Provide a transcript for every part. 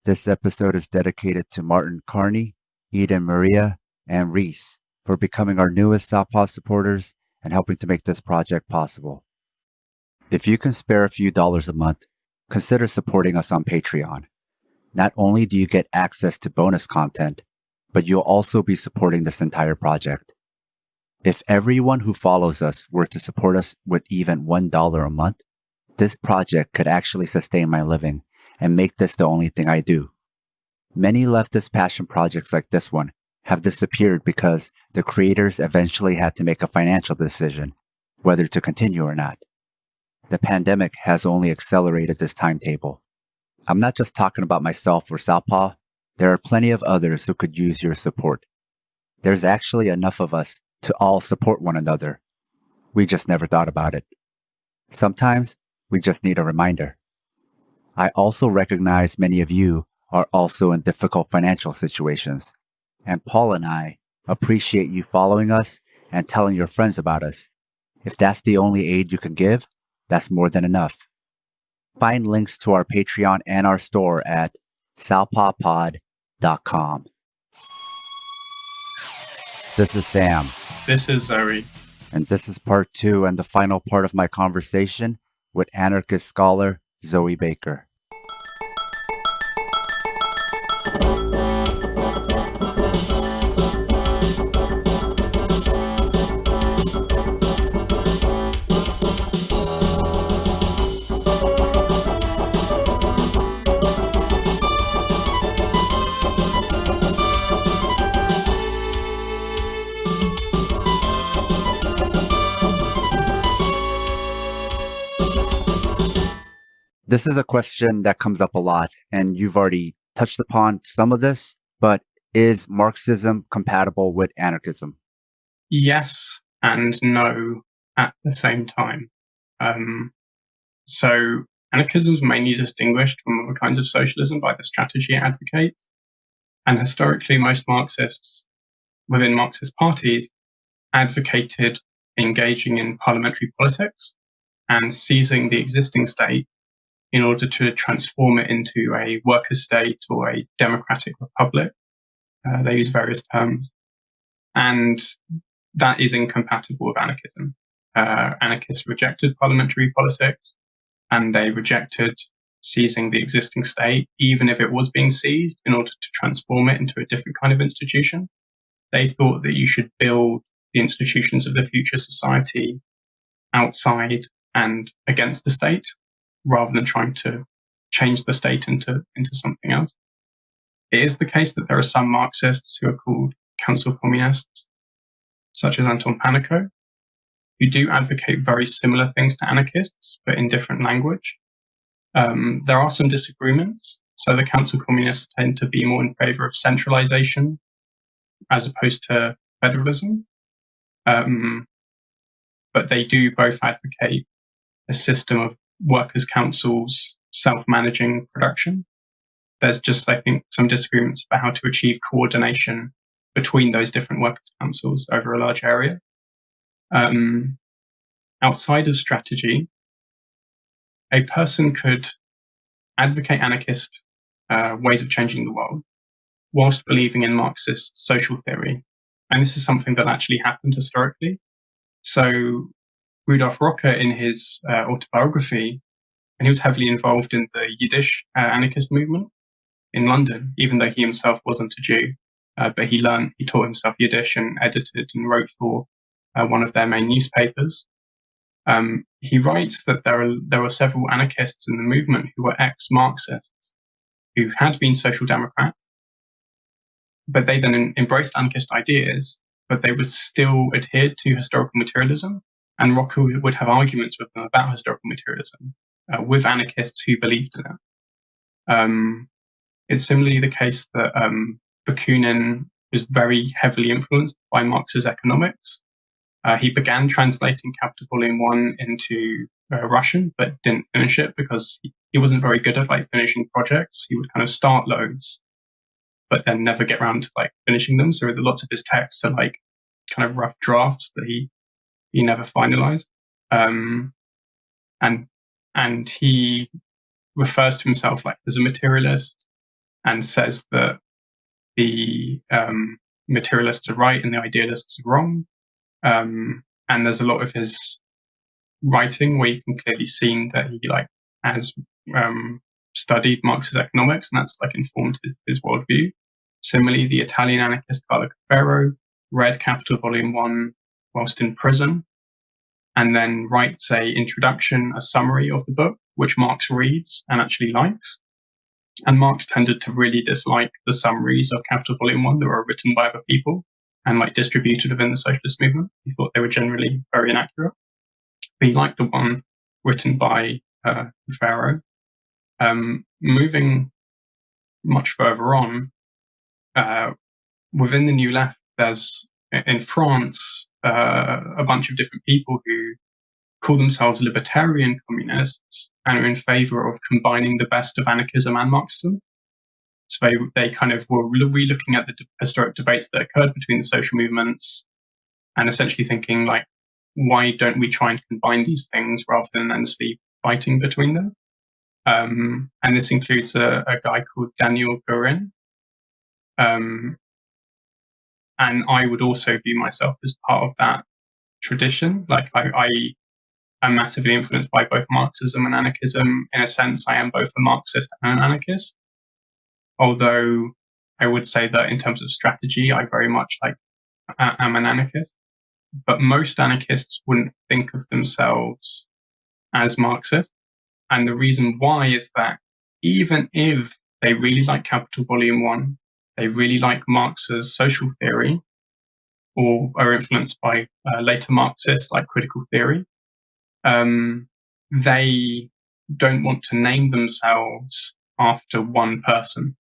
This episode is dedicated to Martin Carney, Eden Maria, and Reese for becoming our newest Southpaw supporters and helping to make this project possible. If you can spare a few dollars a month, consider supporting us on Patreon. Not only do you get access to bonus content, but you'll also be supporting this entire project. If everyone who follows us were to support us with even $1 a month, this project could actually sustain my living and make this the only thing I do. Many leftist passion projects like this one have disappeared because the creators eventually had to make a financial decision whether to continue or not. The pandemic has only accelerated this timetable. I'm not just talking about myself or Southpaw. There are plenty of others who could use your support. There's actually enough of us to all support one another. We just never thought about it. Sometimes we just need a reminder. I also recognize many of you are also in difficult financial situations, and Paul and I appreciate you following us and telling your friends about us. If that's the only aid you can give, that's more than enough. Find links to our Patreon and our store at southpawpod.com. This is Sam. This is Zoe. And this is part 2 and the final part of my conversation with anarchist scholar Zoe Baker. This is a question that comes up a lot, and you've already touched upon some of this, but is Marxism compatible with anarchism? Yes and no at the same time. So anarchism is mainly distinguished from other kinds of socialism by the strategy it advocates. And historically, most Marxists within Marxist parties advocated engaging in parliamentary politics and seizing the existing state in order to transform it into a worker state or a democratic republic. They use various terms. And that is incompatible with anarchism. Anarchists rejected parliamentary politics, and they rejected seizing the existing state, even if it was being seized, in order to transform it into a different kind of institution. They thought that you should build the institutions of the future society outside and against the state, rather than trying to change the state into something else. It is the case that there are some Marxists who are called council communists, such as Anton Pannekow, who do advocate very similar things to anarchists, but in different language. There are some disagreements. So the council communists tend to be more in favor of centralization as opposed to federalism. But they do both advocate a system of workers' councils self-managing production. There's just, I think, some disagreements about how to achieve coordination between those different workers' councils over a large area. Outside of strategy, a person could advocate anarchist ways of changing the world whilst believing in Marxist social theory. And this is something that actually happened historically. So Rudolf Rocker, in his autobiography, and he was heavily involved in the Yiddish anarchist movement in London, even though he himself wasn't a Jew. But he taught himself Yiddish and edited and wrote for one of their main newspapers. He writes that there were several anarchists in the movement who were ex-Marxists, who had been social democrats, but they then embraced anarchist ideas, but they would still adhered to historical materialism. And Rocker would have arguments with them about historical materialism with anarchists who believed in it. It's similarly the case that Bakunin was very heavily influenced by Marx's economics. He began translating Capital Volume 1 into Russian, but didn't finish it because he wasn't very good at finishing projects. He would kind of start loads, but then never get around to finishing them. So lots of his texts are kind of rough drafts that he never finalized. And he refers to himself as a materialist. and says that the materialists are right and the idealists are wrong. And there's a lot of his writing where you can clearly see that he has studied Marxist economics, and that's informed his worldview. Similarly, the Italian anarchist Carlo Caffero read Capital Volume 1 whilst in prison, and then writes a introduction, a summary of the book, which Marx reads and actually likes. And Marx tended to really dislike the summaries of Capital Volume 1 that were written by other people and distributed within the socialist movement. He thought they were generally very inaccurate. But he liked the one written by Caffero. Moving much further on, within the New Left, there's in France a bunch of different people who call themselves libertarian communists and are in favor of combining the best of anarchism and Marxism. So they kind of were re-looking at the historic debates that occurred between the social movements and essentially thinking, why don't we try and combine these things rather than endlessly fighting between them? And this includes a guy called Daniel Guérin. And I would also view myself as part of that tradition. I'm massively influenced by both Marxism and anarchism. In a sense, I am both a Marxist and an anarchist. Although I would say that in terms of strategy, I very much am an anarchist. But most anarchists wouldn't think of themselves as Marxist. And the reason why is that even if they really like Capital Volume 1, they really like Marx's social theory, or are influenced by later Marxists like critical theory, they don't want to name themselves after one person.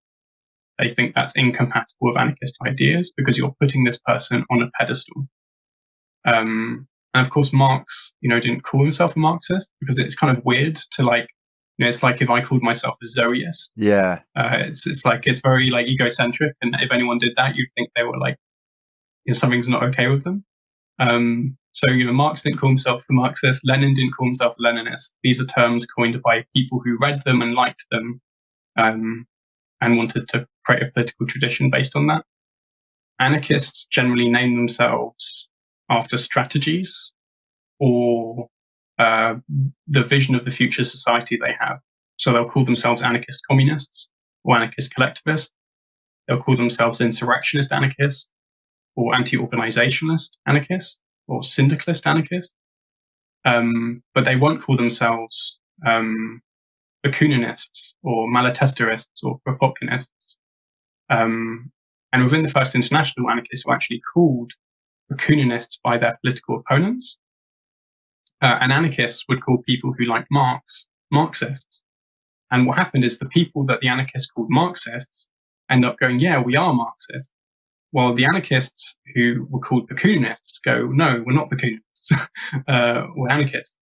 They think that's incompatible with anarchist ideas because you're putting this person on a pedestal. And of course, Marx, didn't call himself a Marxist because it's kind of weird to it's like if I called myself a Zoeist. Yeah. It's very egocentric, and if anyone did that, you'd think they were something's not okay with them. So Marx didn't call himself a Marxist. Lenin didn't call himself a Leninist. These are terms coined by people who read them and liked them, and wanted to create a political tradition based on that. Anarchists generally name themselves after strategies or the vision of the future society they have. So they'll call themselves anarchist communists or anarchist collectivists. They'll call themselves insurrectionist anarchists or anti-organizationalist anarchists or syndicalist anarchists. But they won't call themselves Bakuninists or Malatesterists or Kropotkinist. And within the First International, anarchists were actually called Bakuninists by their political opponents. And anarchists would call people who like Marx Marxists. And what happened is the people that the anarchists called Marxists end up going, yeah, we are Marxists. While the anarchists who were called Bakuninists go, no, we're not Bakuninists. We're anarchists.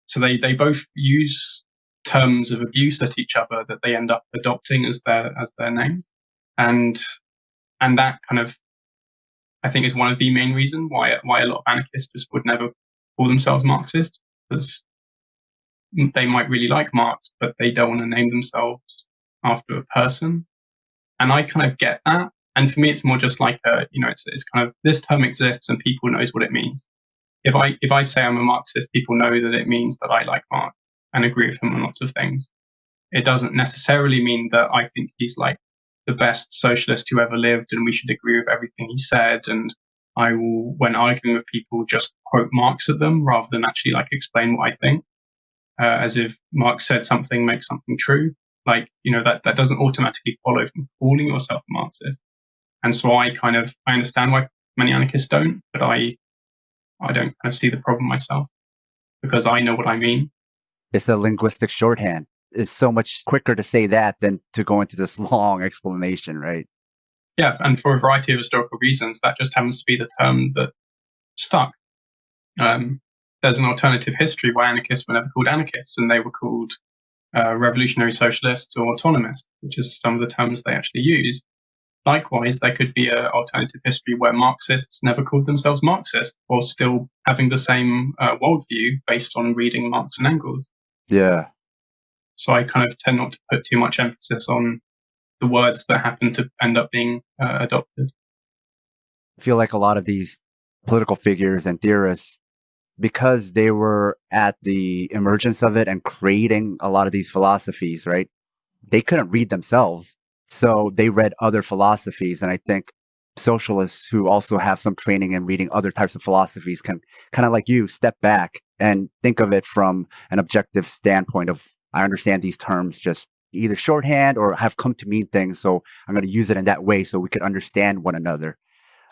So they both use terms of abuse at each other that they end up adopting as their names. And that kind of, I think, is one of the main reasons why a lot of anarchists just would never call themselves Marxist, because they might really like Marx, but they don't want to name themselves after a person. And I kind of get that. And for me, it's more just it's kind of, this term exists and people knows what it means. If I say I'm a Marxist, people know that it means that I like Marx and agree with him on lots of things. It doesn't necessarily mean that I think he's the best socialist who ever lived and we should agree with everything he said. And I will, when arguing with people, just quote Marx at them rather than actually explain what I think, as if Marx said something makes something true. That doesn't automatically follow from calling yourself a Marxist. And so I understand why many anarchists don't, but I don't kind of see the problem myself because I know what I mean. It's a linguistic shorthand. It's so much quicker to say that than to go into this long explanation, right? Yeah, and for a variety of historical reasons, that just happens to be the term that stuck. There's an alternative history why anarchists were never called anarchists, and they were called revolutionary socialists or autonomists, which is some of the terms they actually use. Likewise, there could be an alternative history where Marxists never called themselves Marxist, or still having the same worldview based on reading Marx and Engels. Yeah. So I kind of tend not to put too much emphasis on the words that happen to end up being adopted. I feel like a lot of these political figures and theorists, because they were at the emergence of it and creating a lot of these philosophies, right? They couldn't read themselves. So they read other philosophies. And I think socialists who also have some training in reading other types of philosophies can kind of like you step back and think of it from an objective standpoint of, I understand these terms just either shorthand or have come to mean things. So I'm going to use it in that way so we could understand one another.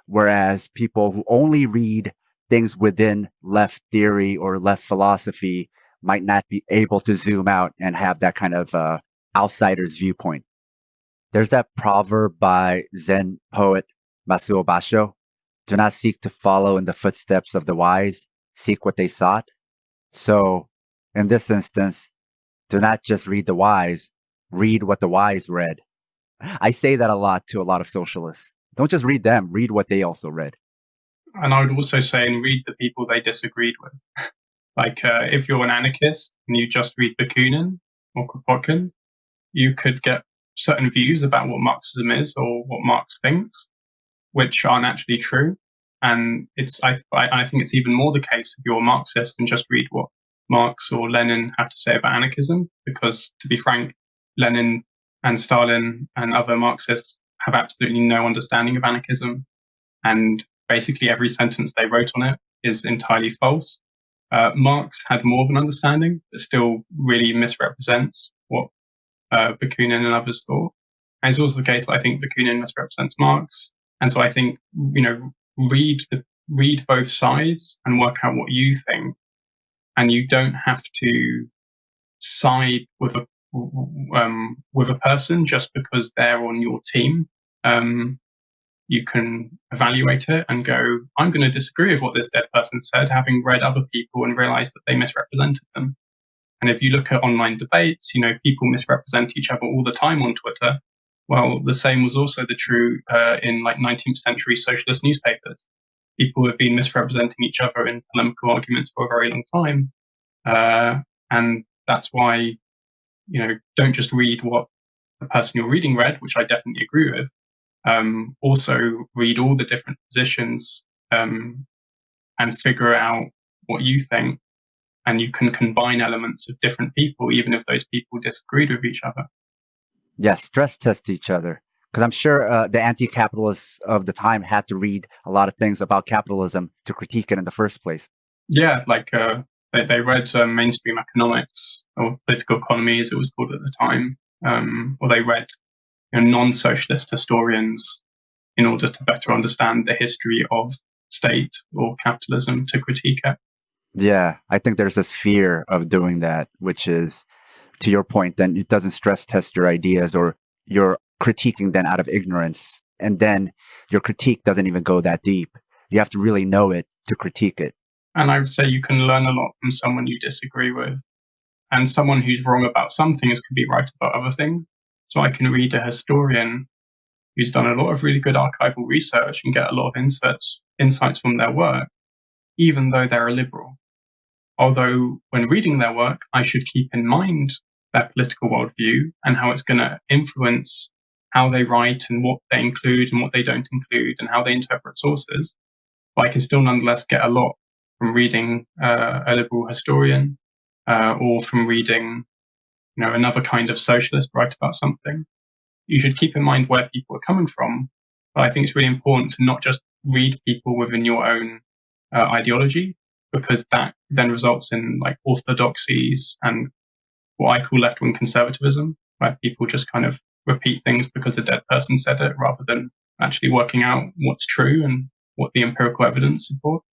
Whereas people who only read things within left theory or left philosophy might not be able to zoom out and have that kind of outsider's viewpoint. There's that proverb by Zen poet Masuo Basho: do not seek to follow in the footsteps of the wise, seek what they sought. So in this instance, do not just read the wise, read what the wise read. I say that a lot to a lot of socialists. Don't just read them, read what they also read. And I would also say, and read the people they disagreed with. Like, if you're an anarchist and you just read Bakunin or Kropotkin, you could get certain views about what Marxism is or what Marx thinks, which aren't actually true. And I think it's even more the case if you're a Marxist and just read what Marx or Lenin have to say about anarchism, because to be frank, Lenin and Stalin and other Marxists have absolutely no understanding of anarchism, and basically every sentence they wrote on it is entirely false. Marx had more of an understanding, but still really misrepresents what Bakunin and others thought. And it's also the case that I think Bakunin misrepresents Marx. And so I think, read both sides and work out what you think. And you don't have to side with a person just because they're on your team. You can evaluate it and go, I'm going to disagree with what this dead person said, having read other people and realized that they misrepresented them. And if you look at online debates, people misrepresent each other all the time on Twitter. Well, the same was also true in 19th century socialist newspapers. People have been misrepresenting each other in polemical arguments for a very long time. And that's why, don't just read what the person you're reading read, which I definitely agree with. Also read all the different positions and figure out what you think, and you can combine elements of different people, even if those people disagreed with each other. Yes, stress test each other. Because I'm sure the anti-capitalists of the time had to read a lot of things about capitalism to critique it in the first place. Yeah, they read mainstream economics, or political economy as it was called at the time, or they read non-socialist historians in order to better understand the history of state or capitalism to critique it. Yeah, I think there's this fear of doing that, which is, to your point, then it doesn't stress test your ideas, or you're critiquing then out of ignorance. And then your critique doesn't even go that deep. You have to really know it to critique it. And I would say you can learn a lot from someone you disagree with. And someone who's wrong about some things could be right about other things. So I can read a historian who's done a lot of really good archival research and get a lot of insights from their work, even though they're a liberal. Although when reading their work, I should keep in mind their political worldview and how it's going to influence how they write and what they include and what they don't include and how they interpret sources. But I can still nonetheless get a lot from reading a liberal historian or from reading another kind of socialist write about something. You should keep in mind where people are coming from. But I think it's really important to not just read people within your own ideology, because that then results in orthodoxies and what I call left-wing conservatism, where people just kind of repeat things because a dead person said it rather than actually working out what's true and what the empirical evidence supports.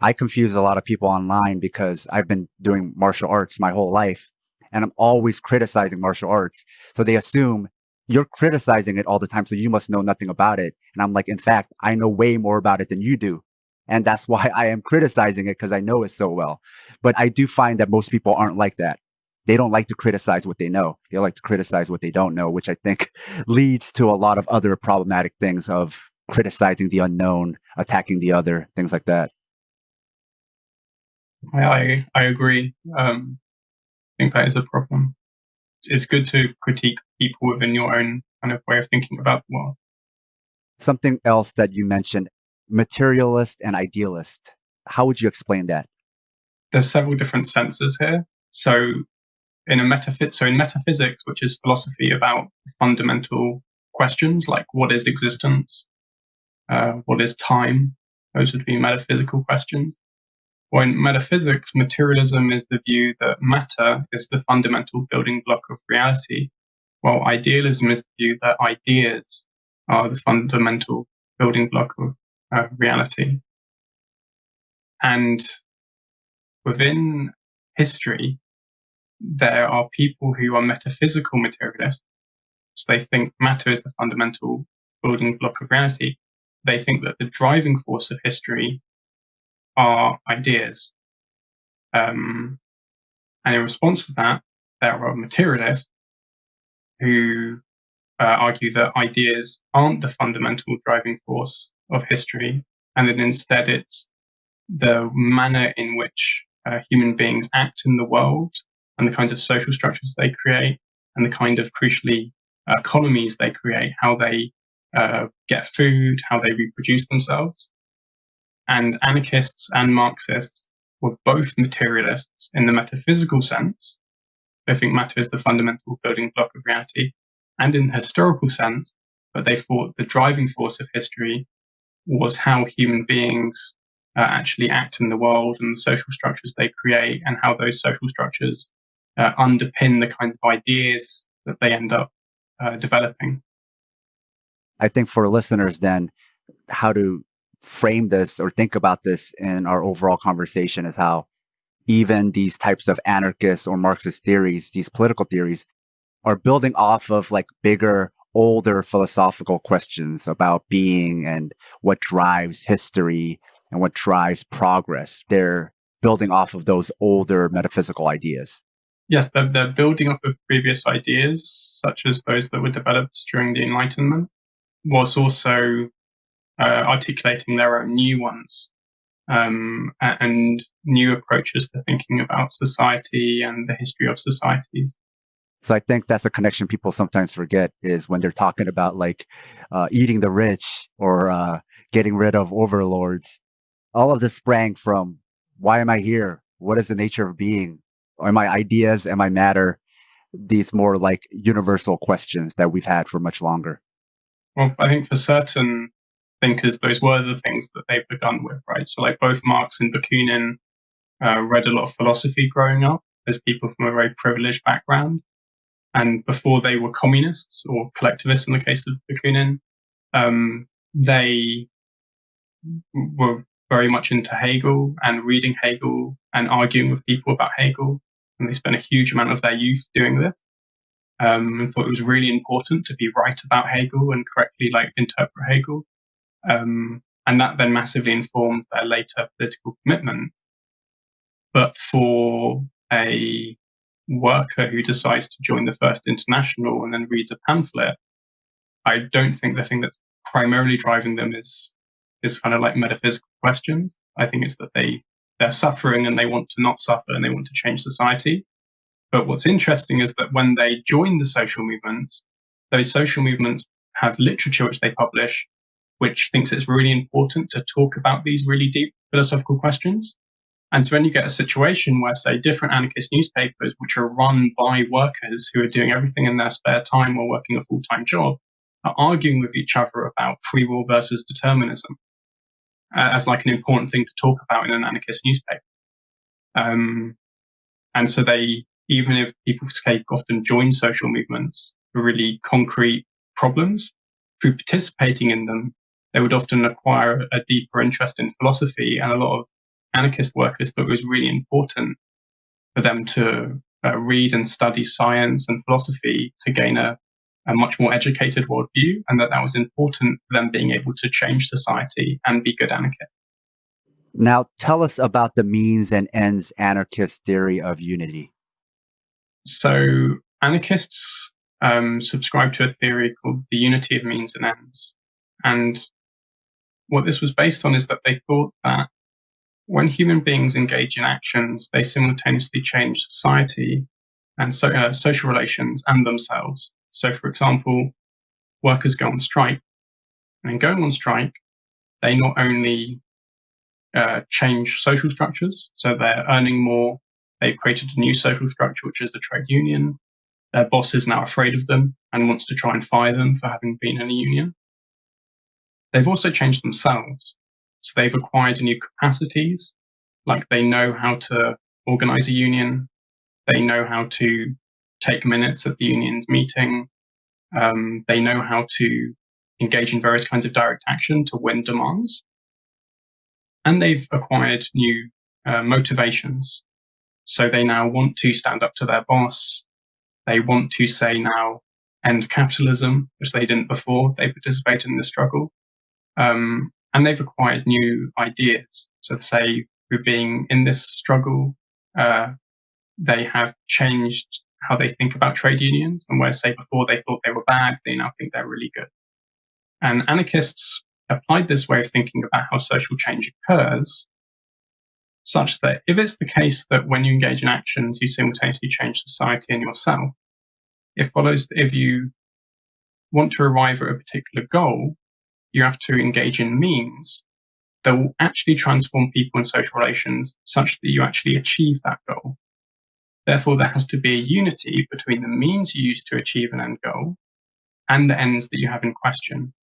I confuse a lot of people online because I've been doing martial arts my whole life, and I'm always criticizing martial arts. So they assume you're criticizing it all the time, so you must know nothing about it. And I'm like, in fact, I know way more about it than you do. And that's why I am criticizing it, because I know it so well. But I do find that most people aren't like that. They don't like to criticize what they know. They like to criticize what they don't know, which I think leads to a lot of other problematic things of criticizing the unknown, attacking the other, things like that. I agree. I think that is a problem. it's good to critique people within your own kind of way of thinking about the world. Something else that you mentioned, materialist and idealist. How would you explain that? There's several different senses here. So in metaphysics, which is philosophy about fundamental questions like what is existence, what is time, those would be metaphysical questions. Well, in metaphysics, materialism is the view that matter is the fundamental building block of reality, while idealism is the view that ideas are the fundamental building block of reality. And within history, there are people who are metaphysical materialists. So they think matter is the fundamental building block of reality. They think that the driving force of history are ideas. And in response to that, there are materialists who argue that ideas aren't the fundamental driving force of history, and that instead it's the manner in which human beings act in the world and the kinds of social structures they create and the kind of, crucially, economies they create, how they get food, how they reproduce themselves. And anarchists and Marxists were both materialists in the metaphysical sense. They think matter is the fundamental building block of reality, and in the historical sense, but they thought the driving force of history was how human beings actually act in the world and the social structures they create, and how those social structures underpin the kinds of ideas that they end up developing. I think for listeners, then, how to frame this or think about this in our overall conversation is how even these types of anarchist or Marxist theories, these political theories, are building off of like bigger, older philosophical questions about being and what drives history and what drives progress. They're building off of those older metaphysical ideas. Yes, they're building off of previous ideas, such as those that were developed during the Enlightenment, whilst also articulating their own new ones and new approaches to thinking about society and the history of societies. So I think that's a connection people sometimes forget is when they're talking about like eating the rich or getting rid of overlords. All of this sprang from why am I here? What is the nature of being? Am I ideas? Am I matter? These more like universal questions that we've had for much longer. Well, I think for certain thinkers, those were the things that they've begun with, right? So like both Marx and Bakunin read a lot of philosophy growing up as people from a very privileged background. And before they were communists or collectivists in the case of Bakunin, they were very much into Hegel and reading Hegel and arguing with people about Hegel. And they spent a huge amount of their youth doing this. And thought it was really important to be right about Hegel and correctly interpret Hegel. And that then massively informed their later political commitment. But for a worker who decides to join the First International and then reads a pamphlet, I don't think the thing that's primarily driving them is kind of like metaphysical questions. I think it's that they're suffering and they want to not suffer and they want to change society. But what's interesting is that when they join the social movements, those social movements have literature which they publish, which thinks it's really important to talk about these really deep philosophical questions. And so when you get a situation where, say, different anarchist newspapers, which are run by workers who are doing everything in their spare time or working a full-time job, are arguing with each other about free will versus determinism as like an important thing to talk about in an anarchist newspaper. And so even if people often join social movements for really concrete problems, through participating in them, they would often acquire a deeper interest in philosophy, and a lot of anarchist workers thought it was really important for them to read and study science and philosophy to gain a much more educated worldview, and that was important for them being able to change society and be good anarchists. Now, tell us about the means and ends anarchist theory of unity. So anarchists subscribe to a theory called the unity of means and ends. And what this was based on is that they thought that when human beings engage in actions, they simultaneously change society and social relations and themselves. So, for example, workers go on strike, and in going on strike, they not only change social structures, so they're earning more, they've created a new social structure, which is a trade union. Their boss is now afraid of them and wants to try and fire them for having been in a union. They've also changed themselves. So they've acquired new capacities, like they know how to organize a union, they know how to take minutes at the union's meeting, they know how to engage in various kinds of direct action to win demands. And they've acquired new motivations. So they now want to stand up to their boss. They want to say now, end capitalism, which they didn't before they participated in the struggle. And they've acquired new ideas. So to say, through being in this struggle, they have changed how they think about trade unions. And where, say, before they thought they were bad, they now think they're really good. And anarchists applied this way of thinking about how social change occurs, such that if it's the case that when you engage in actions, you simultaneously change society and yourself, it follows that if you want to arrive at a particular goal, you have to engage in means that will actually transform people and social relations such that you actually achieve that goal. Therefore, there has to be a unity between the means you use to achieve an end goal and the ends that you have in question.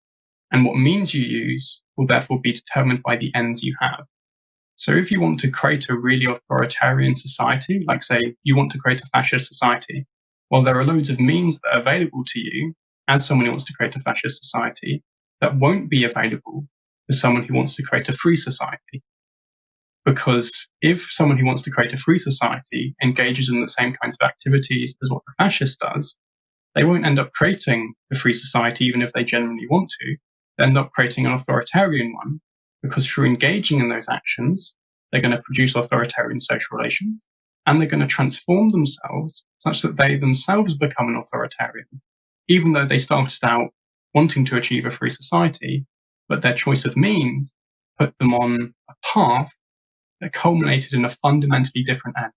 And what means you use will therefore be determined by the ends you have. So if you want to create a really authoritarian society, like say you want to create a fascist society, well, there are loads of means that are available to you as someone who wants to create a fascist society that won't be available to someone who wants to create a free society. Because if someone who wants to create a free society engages in the same kinds of activities as what the fascist does, they won't end up creating a free society even if they genuinely want to. They end up creating an authoritarian one, because through engaging in those actions, they're going to produce authoritarian social relations, and they're going to transform themselves such that they themselves become an authoritarian, even though they started out wanting to achieve a free society, but their choice of means put them on a path that culminated in a fundamentally different end.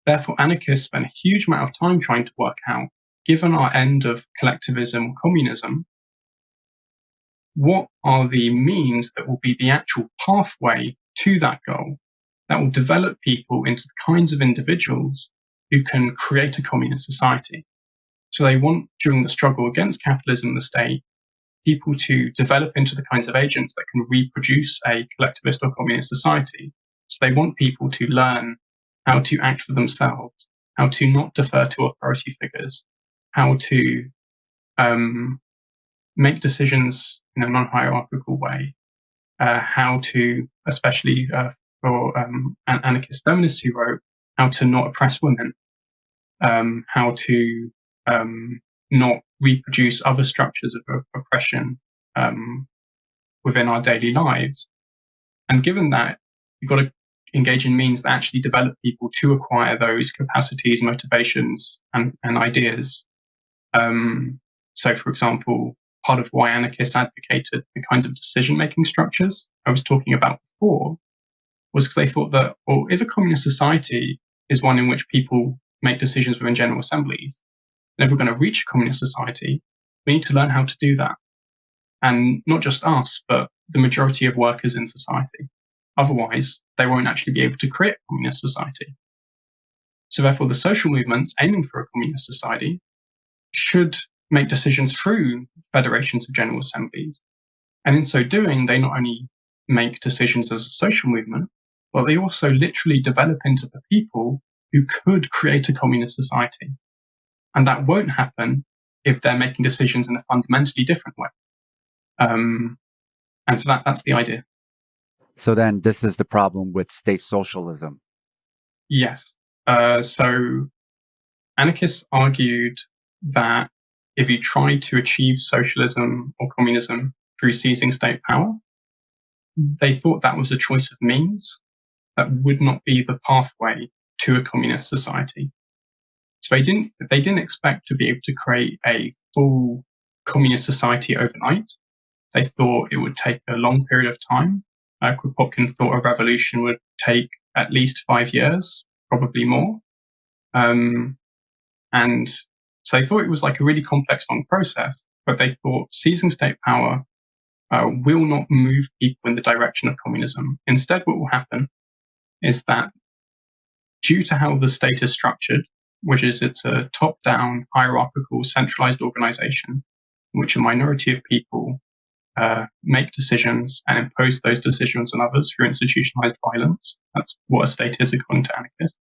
Therefore, anarchists spent a huge amount of time trying to work out, given our end of collectivism or communism, what are the means that will be the actual pathway to that goal that will develop people into the kinds of individuals who can create a communist society. So they want, during the struggle against capitalism and the state, people to develop into the kinds of agents that can reproduce a collectivist or communist society. So they want people to learn how to act for themselves, how to not defer to authority figures, how to make decisions in a non-hierarchical way, how to, especially for anarchist feminists who wrote, how to not oppress women, how to not reproduce other structures of oppression within our daily lives. And given that, you've got to engage in means that actually develop people to acquire those capacities, motivations, and ideas. So, for example, part of why anarchists advocated the kinds of decision-making structures I was talking about before was because they thought that, well, if a communist society is one in which people make decisions within general assemblies, and if we're going to reach a communist society, we need to learn how to do that. And not just us, but the majority of workers in society. Otherwise, they won't actually be able to create a communist society. So therefore, the social movements aiming for a communist society should make decisions through federations of general assemblies. And in so doing, they not only make decisions as a social movement, but they also literally develop into the people who could create a communist society. And that won't happen if they're making decisions in a fundamentally different way. And so that's the idea. So then this is the problem with state socialism. Yes. So anarchists argued that if you try to achieve socialism or communism through seizing state power, they thought that was a choice of means that would not be the pathway to a communist society. So they didn't expect to be able to create a full communist society overnight. They thought it would take a long period of time. Kropotkin thought a revolution would take at least 5 years, probably more. And so they thought it was like a really complex, long process, but they thought seizing state power will not move people in the direction of communism. Instead, what will happen is that due to how the state is structured, which is it's a top-down, hierarchical, centralized organization in which a minority of people make decisions and impose those decisions on others through institutionalized violence. That's what a state is according to anarchists.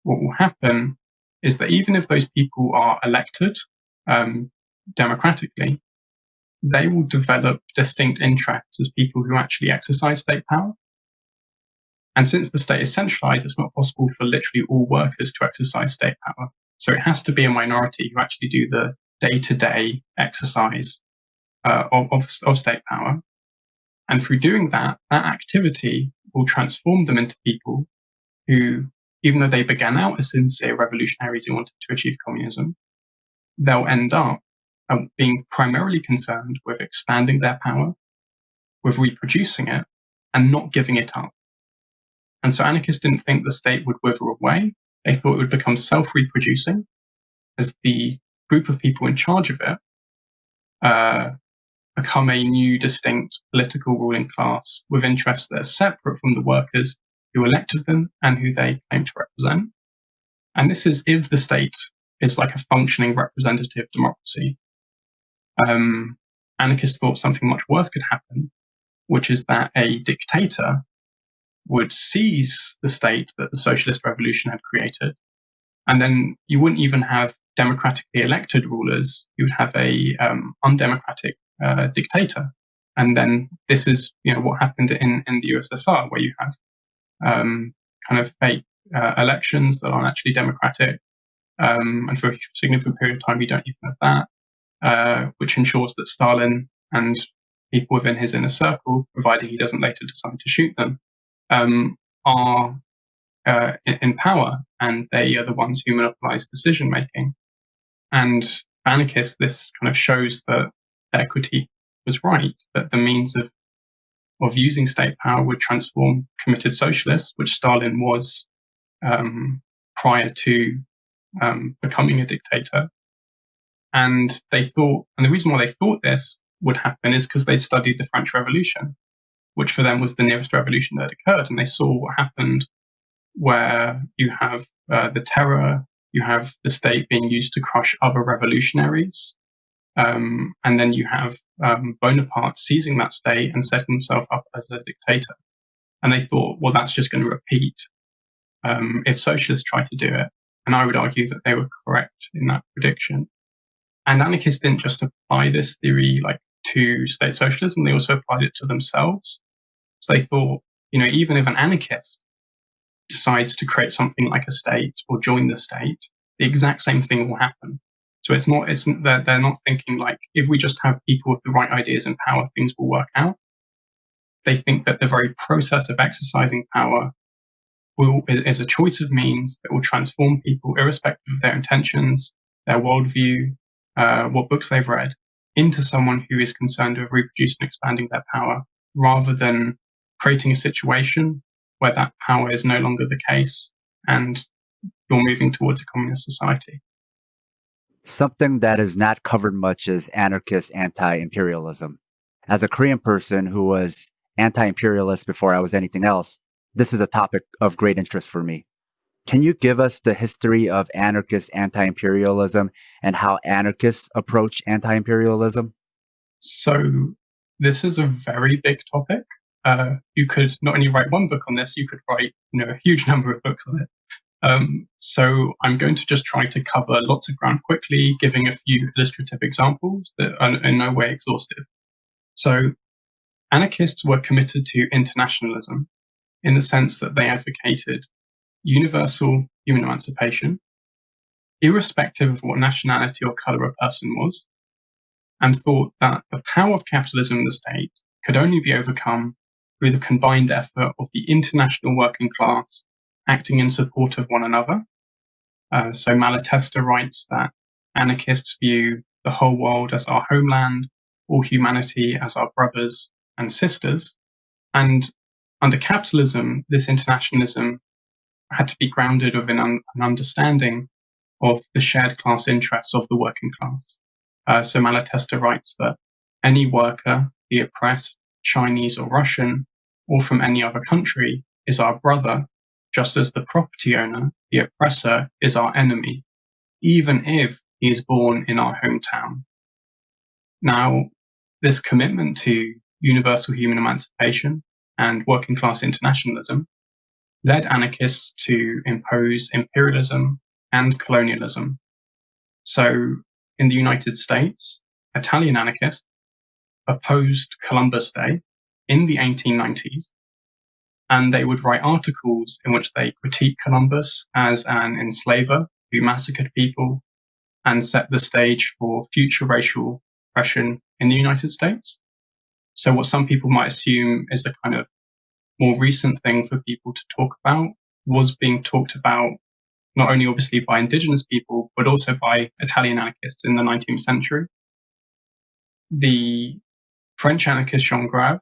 What will happen is that even if those people are elected democratically, they will develop distinct interests as people who actually exercise state power. And since the state is centralized, it's not possible for literally all workers to exercise state power. So it has to be a minority who actually do the day-to-day exercise of state power. And through doing that, that activity will transform them into people who, even though they began out as sincere revolutionaries who wanted to achieve communism, they'll end up being primarily concerned with expanding their power, with reproducing it, and not giving it up. And so anarchists didn't think the state would wither away. They thought it would become self-reproducing as the group of people in charge of it become a new, distinct political ruling class with interests that are separate from the workers who elected them and who they claim to represent. And this is if the state is like a functioning representative democracy. Anarchists thought something much worse could happen, which is that a dictator would seize the state that the socialist revolution had created, and then you wouldn't even have democratically elected rulers. You would have a undemocratic dictator, and then this is what happened in the USSR, where you have kind of fake elections that aren't actually democratic, and for a significant period of time you don't even have that, which ensures that Stalin and people within his inner circle, providing he doesn't later decide to shoot them, are in power, and they are the ones who monopolize decision making. And for anarchists, this kind of shows that equity was right, that the means of using state power would transform committed socialists, which Stalin was prior to becoming a dictator. And they thought, and the reason why they thought this would happen is because they'd studied the French Revolution, which for them was the nearest revolution that occurred. And they saw what happened, where you have the terror, you have the state being used to crush other revolutionaries, and then you have Bonaparte seizing that state and setting himself up as a dictator. And they thought, well, that's just going to repeat if socialists try to do it. And I would argue that they were correct in that prediction. And anarchists didn't just apply this theory to state socialism, they also applied it to themselves. So they thought, even if an anarchist decides to create something like a state or join the state, the exact same thing will happen. So they're not thinking if we just have people with the right ideas and power, things will work out. They think that the very process of exercising power is a choice of means that will transform people, irrespective of their intentions, their worldview, what books they've read, into someone who is concerned with reproducing and expanding their power, rather than creating a situation where that power is no longer the case and you're moving towards a communist society. Something that is not covered much is anarchist anti-imperialism. As a Korean person who was anti-imperialist before I was anything else, this is a topic of great interest for me. Can you give us the history of anarchist anti-imperialism and how anarchists approach anti-imperialism? So this is a very big topic. You could not only write one book on this, you could write a huge number of books on it. So I'm going to just try to cover lots of ground quickly, giving a few illustrative examples that are in no way exhaustive. So anarchists were committed to internationalism in the sense that they advocated universal human emancipation, irrespective of what nationality or color a person was, and thought that the power of capitalism in the state could only be overcome through the combined effort of the international working class acting in support of one another. So Malatesta writes that anarchists view the whole world as our homeland, all humanity as our brothers and sisters. And under capitalism, this internationalism had to be grounded within an understanding of the shared class interests of the working class. So Malatesta writes that any worker, the oppressed, Chinese or Russian, or from any other country, is our brother, just as the property owner, the oppressor, is our enemy, even if he is born in our hometown. Now, this commitment to universal human emancipation and working class internationalism led anarchists to impose imperialism and colonialism. So, in the United States, Italian anarchists opposed Columbus Day in the 1890s, and they would write articles in which they critiqued Columbus as an enslaver who massacred people and set the stage for future racial oppression in the United States. So what some people might assume is a kind of more recent thing for people to talk about was being talked about not only obviously by indigenous people, but also by Italian anarchists in the 19th century. The French anarchist Jean Grave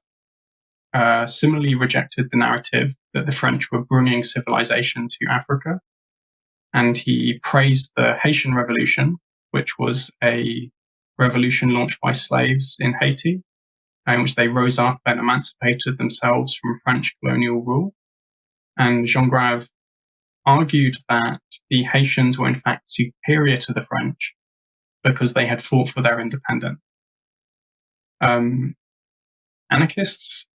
similarly rejected the narrative that the French were bringing civilization to Africa, and he praised the Haitian Revolution, which was a revolution launched by slaves in Haiti, in which they rose up and emancipated themselves from French colonial rule. And Jean Grave argued that the Haitians were in fact superior to the French because they had fought for their independence. Anarchists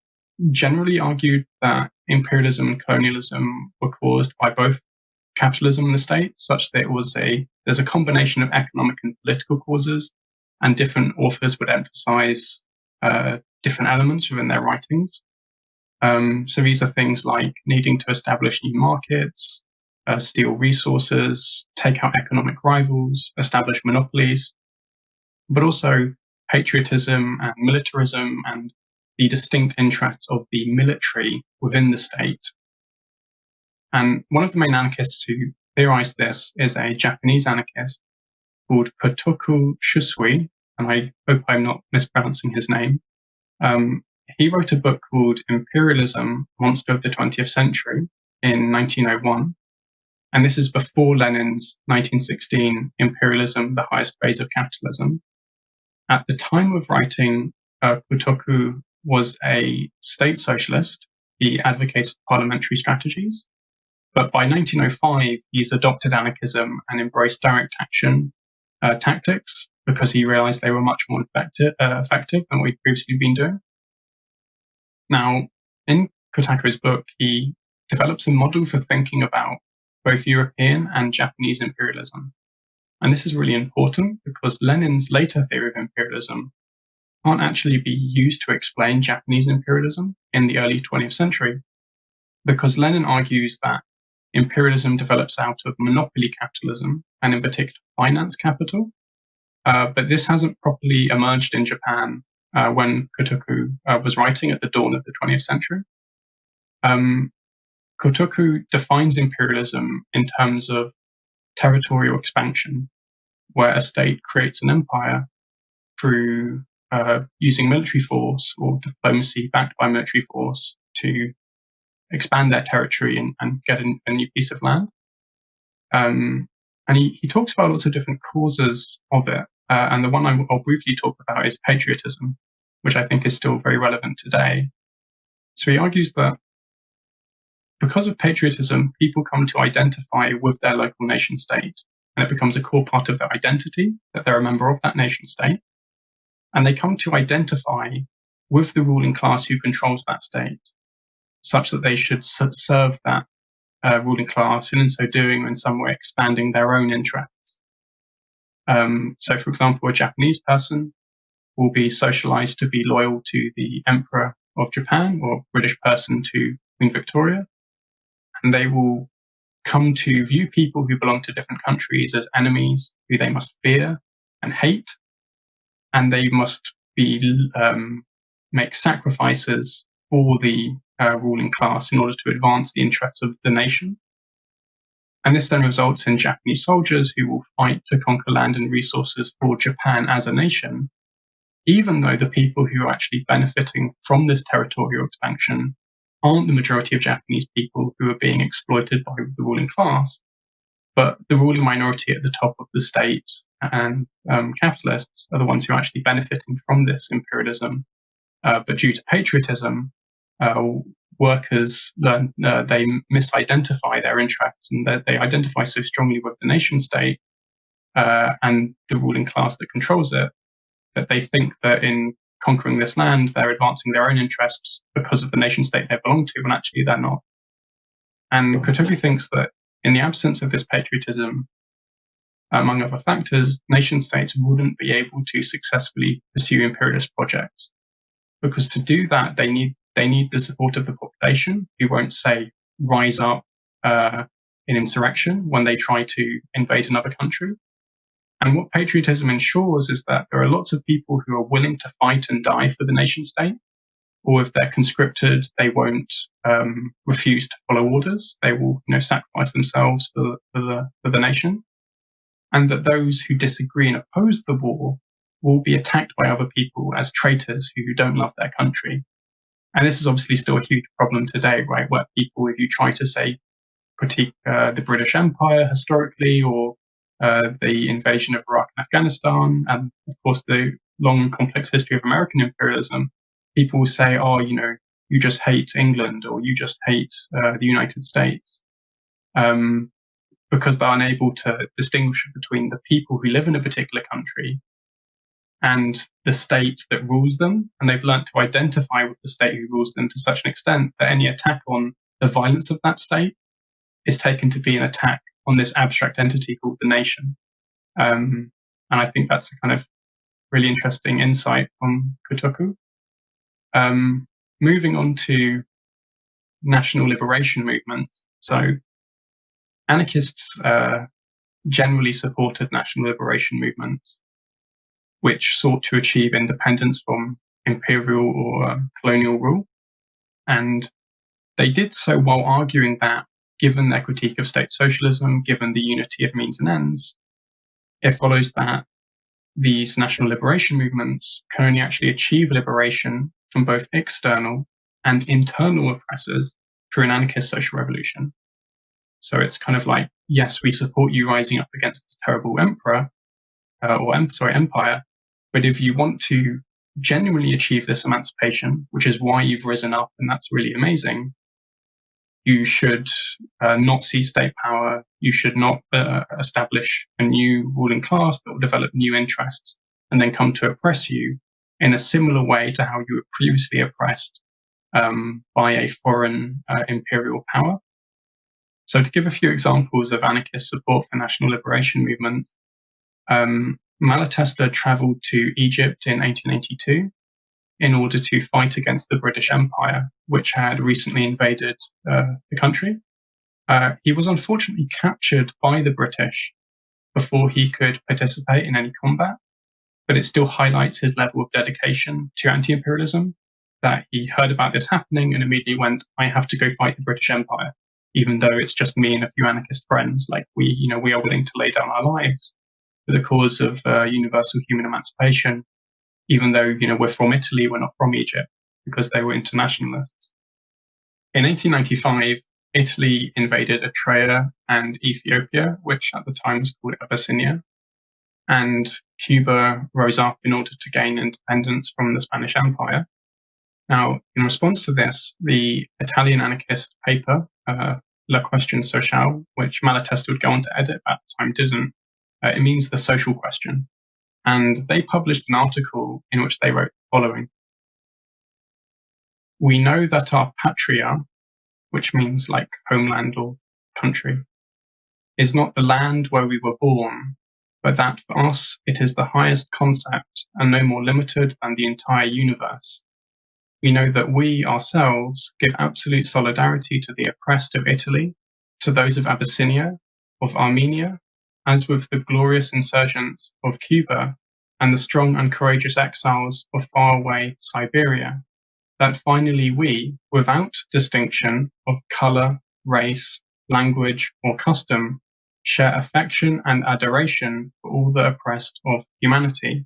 generally argued that imperialism and colonialism were caused by both capitalism and the state, such that there's a combination of economic and political causes, and different authors would emphasize different elements within their writings. So these are things like needing to establish new markets, steal resources, take out economic rivals, establish monopolies, but also patriotism and militarism and the distinct interests of the military within the state. And one of the main anarchists who theorized this is a Japanese anarchist called Kotoku Shusui, and I hope I'm not mispronouncing his name. He wrote a book called Imperialism, Monster of the 20th Century in 1901. And this is before Lenin's 1916 Imperialism, the Highest Phase of Capitalism. At the time of writing, Kotoku was a state socialist. He advocated parliamentary strategies. But by 1905, he's adopted anarchism and embraced direct action tactics because he realized they were much more effective than we'd previously been doing. Now, in Kotaku's book, he develops a model for thinking about both European and Japanese imperialism. And this is really important because Lenin's later theory of imperialism can't actually be used to explain Japanese imperialism in the early 20th century, because Lenin argues that imperialism develops out of monopoly capitalism, and in particular finance capital. But this hasn't properly emerged in Japan when Kotoku was writing at the dawn of the 20th century. Kotoku defines imperialism in terms of territorial expansion, where a state creates an empire through using military force or diplomacy backed by military force to expand their territory and get a new piece of land. And he talks about lots of different causes of it. And the one I'll briefly talk about is patriotism, which I think is still very relevant today. So he argues that because of patriotism, people come to identify with their local nation state, and it becomes a core part of their identity that they're a member of that nation state. And they come to identify with the ruling class who controls that state, such that they should serve that ruling class, and in so doing, in some way, expanding their own interests. So, for example, a Japanese person will be socialized to be loyal to the Emperor of Japan, or a British person to Queen Victoria, and they will come to view people who belong to different countries as enemies who they must fear and hate, and they must make sacrifices for the ruling class in order to advance the interests of the nation. And this then results in Japanese soldiers who will fight to conquer land and resources for Japan as a nation, even though the people who are actually benefiting from this territorial expansion aren't the majority of Japanese people who are being exploited by the ruling class, but the ruling minority at the top of the state and capitalists are the ones who are actually benefiting from this imperialism. But due to patriotism, workers learn they misidentify their interests, and that they identify so strongly with the nation state and the ruling class that controls it, that they think that in conquering this land, they're advancing their own interests because of the nation state they belong to, when actually they're not. And Kotoku thinks that in the absence of this patriotism, among other factors, nation states wouldn't be able to successfully pursue imperialist projects. Because to do that, they need the support of the population, who won't, say, rise up in insurrection when they try to invade another country. And what patriotism ensures is that there are lots of people who are willing to fight and die for the nation state, or if they're conscripted, they won't refuse to follow orders. They will, sacrifice themselves for the nation. And that those who disagree and oppose the war will be attacked by other people as traitors who don't love their country. And this is obviously still a huge problem today, right? Where people, if you try to, say, critique the British Empire historically, or the invasion of Iraq and Afghanistan, and of course the long and complex history of American imperialism, people will say, oh, you just hate England, or you just hate the United States, because they're unable to distinguish between the people who live in a particular country and the state that rules them. And they've learned to identify with the state who rules them to such an extent that any attack on the violence of that state is taken to be an attack on this abstract entity called the nation. And I think that's a kind of really interesting insight from Kotoku. Moving on to national liberation movements. So anarchists generally supported national liberation movements, which sought to achieve independence from imperial or colonial rule. And they did so while arguing that, given their critique of state socialism, given the unity of means and ends, it follows that these national liberation movements can only actually achieve liberation from both external and internal oppressors through an anarchist social revolution. So it's kind of like, yes, we support you rising up against this terrible empire, but if you want to genuinely achieve this emancipation, which is why you've risen up, and that's really amazing, you should not seize state power. You should not establish a new ruling class that will develop new interests and then come to oppress you in a similar way to how you were previously oppressed by a foreign imperial power. So to give a few examples of anarchist support for national liberation movements, Malatesta traveled to Egypt in 1882 in order to fight against the British Empire, which had recently invaded the country. He was unfortunately captured by the British before he could participate in any combat, but it still highlights his level of dedication to anti-imperialism, that he heard about this happening and immediately went, I have to go fight the British Empire, even though it's just me and a few anarchist friends. Like we are willing to lay down our lives for the cause of universal human emancipation, even though, we're from Italy, we're not from Egypt, because they were internationalists. In 1895, Italy invaded Eritrea and Ethiopia, which at the time was called Abyssinia, and Cuba rose up in order to gain independence from the Spanish Empire. Now, in response to this, the Italian anarchist paper, La Question Sociale, which Malatesta would go on to edit, but at the time didn't, it means the social question. And they published an article in which they wrote the following: we know that our patria, which means like homeland or country, is not the land where we were born, but that for us it is the highest concept and no more limited than the entire universe. We know that we ourselves give absolute solidarity to the oppressed of Italy, to those of Abyssinia, of Armenia, as with the glorious insurgents of Cuba and the strong and courageous exiles of faraway Siberia, that finally we, without distinction of colour, race, language, or custom, share affection and adoration for all the oppressed of humanity.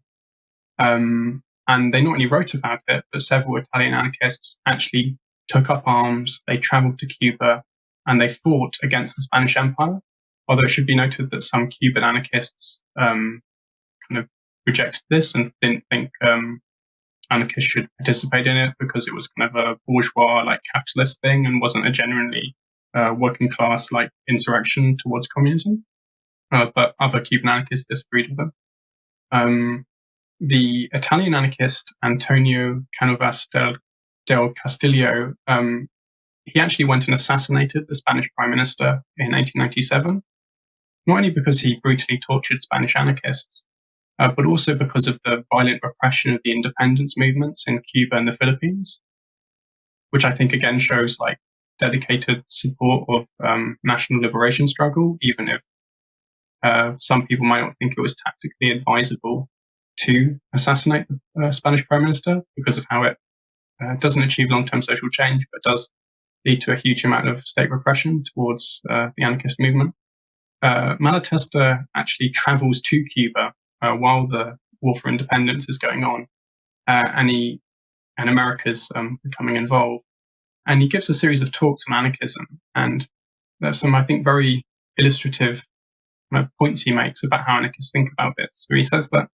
And they not only wrote about it, but several Italian anarchists actually took up arms, they traveled to Cuba, and they fought against the Spanish Empire. Although it should be noted that some Cuban anarchists kind of rejected this and didn't think anarchists should participate in it because it was kind of a bourgeois, like capitalist thing and wasn't a genuinely working class like insurrection towards communism. But other Cuban anarchists disagreed with them. The Italian anarchist Antonio Canovas del Castillo, he actually went and assassinated the Spanish Prime Minister in 1897, not only because he brutally tortured Spanish anarchists, but also because of the violent repression of the independence movements in Cuba and the Philippines, which I think again shows like dedicated support of national liberation struggle, even if some people might not think it was tactically advisable to assassinate the Spanish Prime Minister because of how it doesn't achieve long-term social change, but does lead to a huge amount of state repression towards the anarchist movement. Malatesta actually travels to Cuba while the War for Independence is going on, and America's becoming involved. And he gives a series of talks on anarchism, and there's some, I think, very illustrative points he makes about how anarchists think about this. So he says that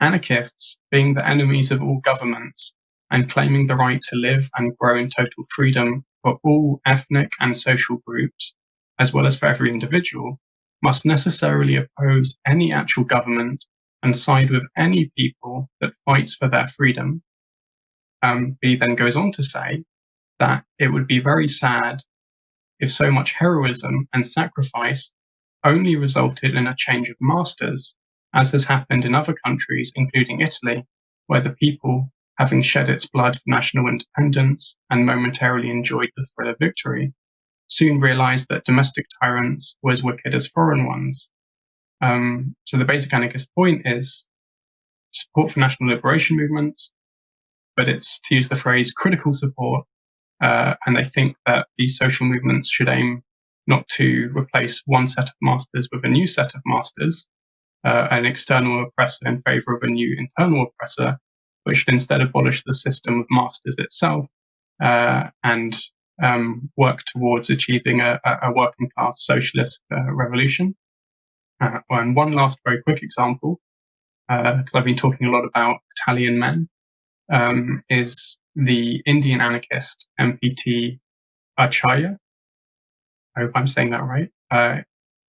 anarchists, being the enemies of all governments and claiming the right to live and grow in total freedom for all ethnic and social groups, as well as for every individual, must necessarily oppose any actual government and side with any people that fights for their freedom. He then goes on to say that it would be very sad if so much heroism and sacrifice only resulted in a change of masters, as has happened in other countries, including Italy, where the people, having shed its blood for national independence and momentarily enjoyed the thrill of victory, soon realized that domestic tyrants were as wicked as foreign ones. So the basic anarchist point is support for national liberation movements, but it's, to use the phrase, critical support, and they think that these social movements should aim not to replace one set of masters with a new set of masters, an external oppressor in favor of a new internal oppressor, but should instead abolish the system of masters itself and work towards achieving a working class socialist revolution. And one last very quick example, because I've been talking a lot about Italian men, is the Indian anarchist MPT Acharya. I hope I'm saying that right.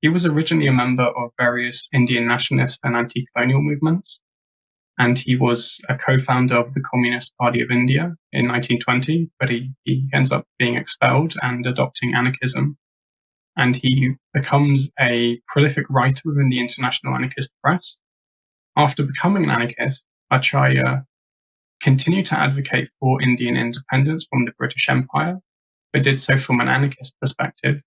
He was originally a member of various Indian nationalist and anti-colonial movements, and he was a co-founder of the Communist Party of India in 1920, but he ends up being expelled and adopting anarchism. And he becomes a prolific writer within the international anarchist press. After becoming an anarchist, Acharya continued to advocate for Indian independence from the British Empire, but did so from an anarchist perspective,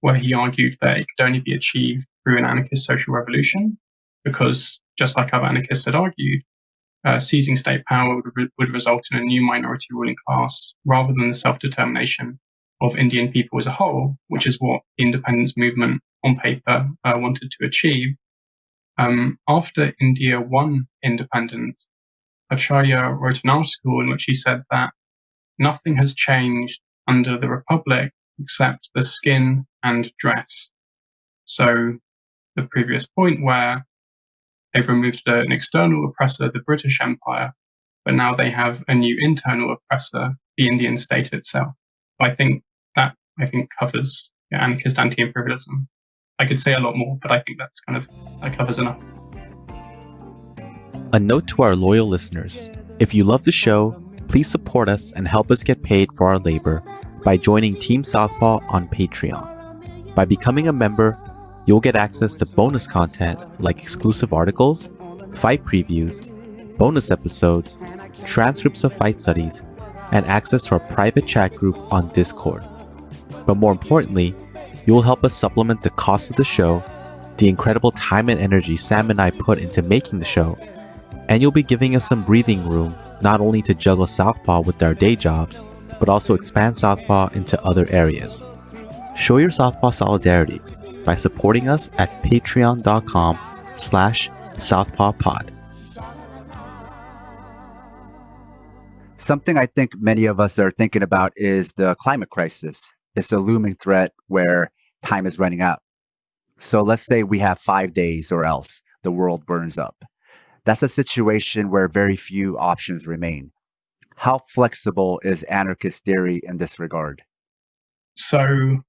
where he argued that it could only be achieved through an anarchist social revolution, because, just like other anarchists had argued, seizing state power would result in a new minority ruling class, rather than the self-determination of Indian people as a whole, which is what the independence movement on paper wanted to achieve. After India won independence, Acharya wrote an article in which he said that nothing has changed under the Republic except the skin and dress. So the previous point where they've removed an external oppressor, the British Empire, but now they have a new internal oppressor, the Indian state itself. I think that covers anarchist anti-imperialism. I could say a lot more, but I think that covers enough. A note to our loyal listeners: if you love the show, please support us and help us get paid for our labor by joining Team Southpaw on Patreon. By becoming a member, you'll get access to bonus content like exclusive articles, fight previews, bonus episodes, transcripts of fight studies, and access to our private chat group on Discord. But more importantly, you will help us supplement the cost of the show, the incredible time and energy Sam and I put into making the show, and you'll be giving us some breathing room not only to juggle Southpaw with our day jobs, but also expand Southpaw into other areas. Show your Southpaw solidarity by supporting us at patreon.com/southpawpod. Something I think many of us are thinking about is the climate crisis. It's a looming threat where time is running out. So let's say we have 5 days or else the world burns up. That's a situation where very few options remain. How flexible is anarchist theory in this regard? So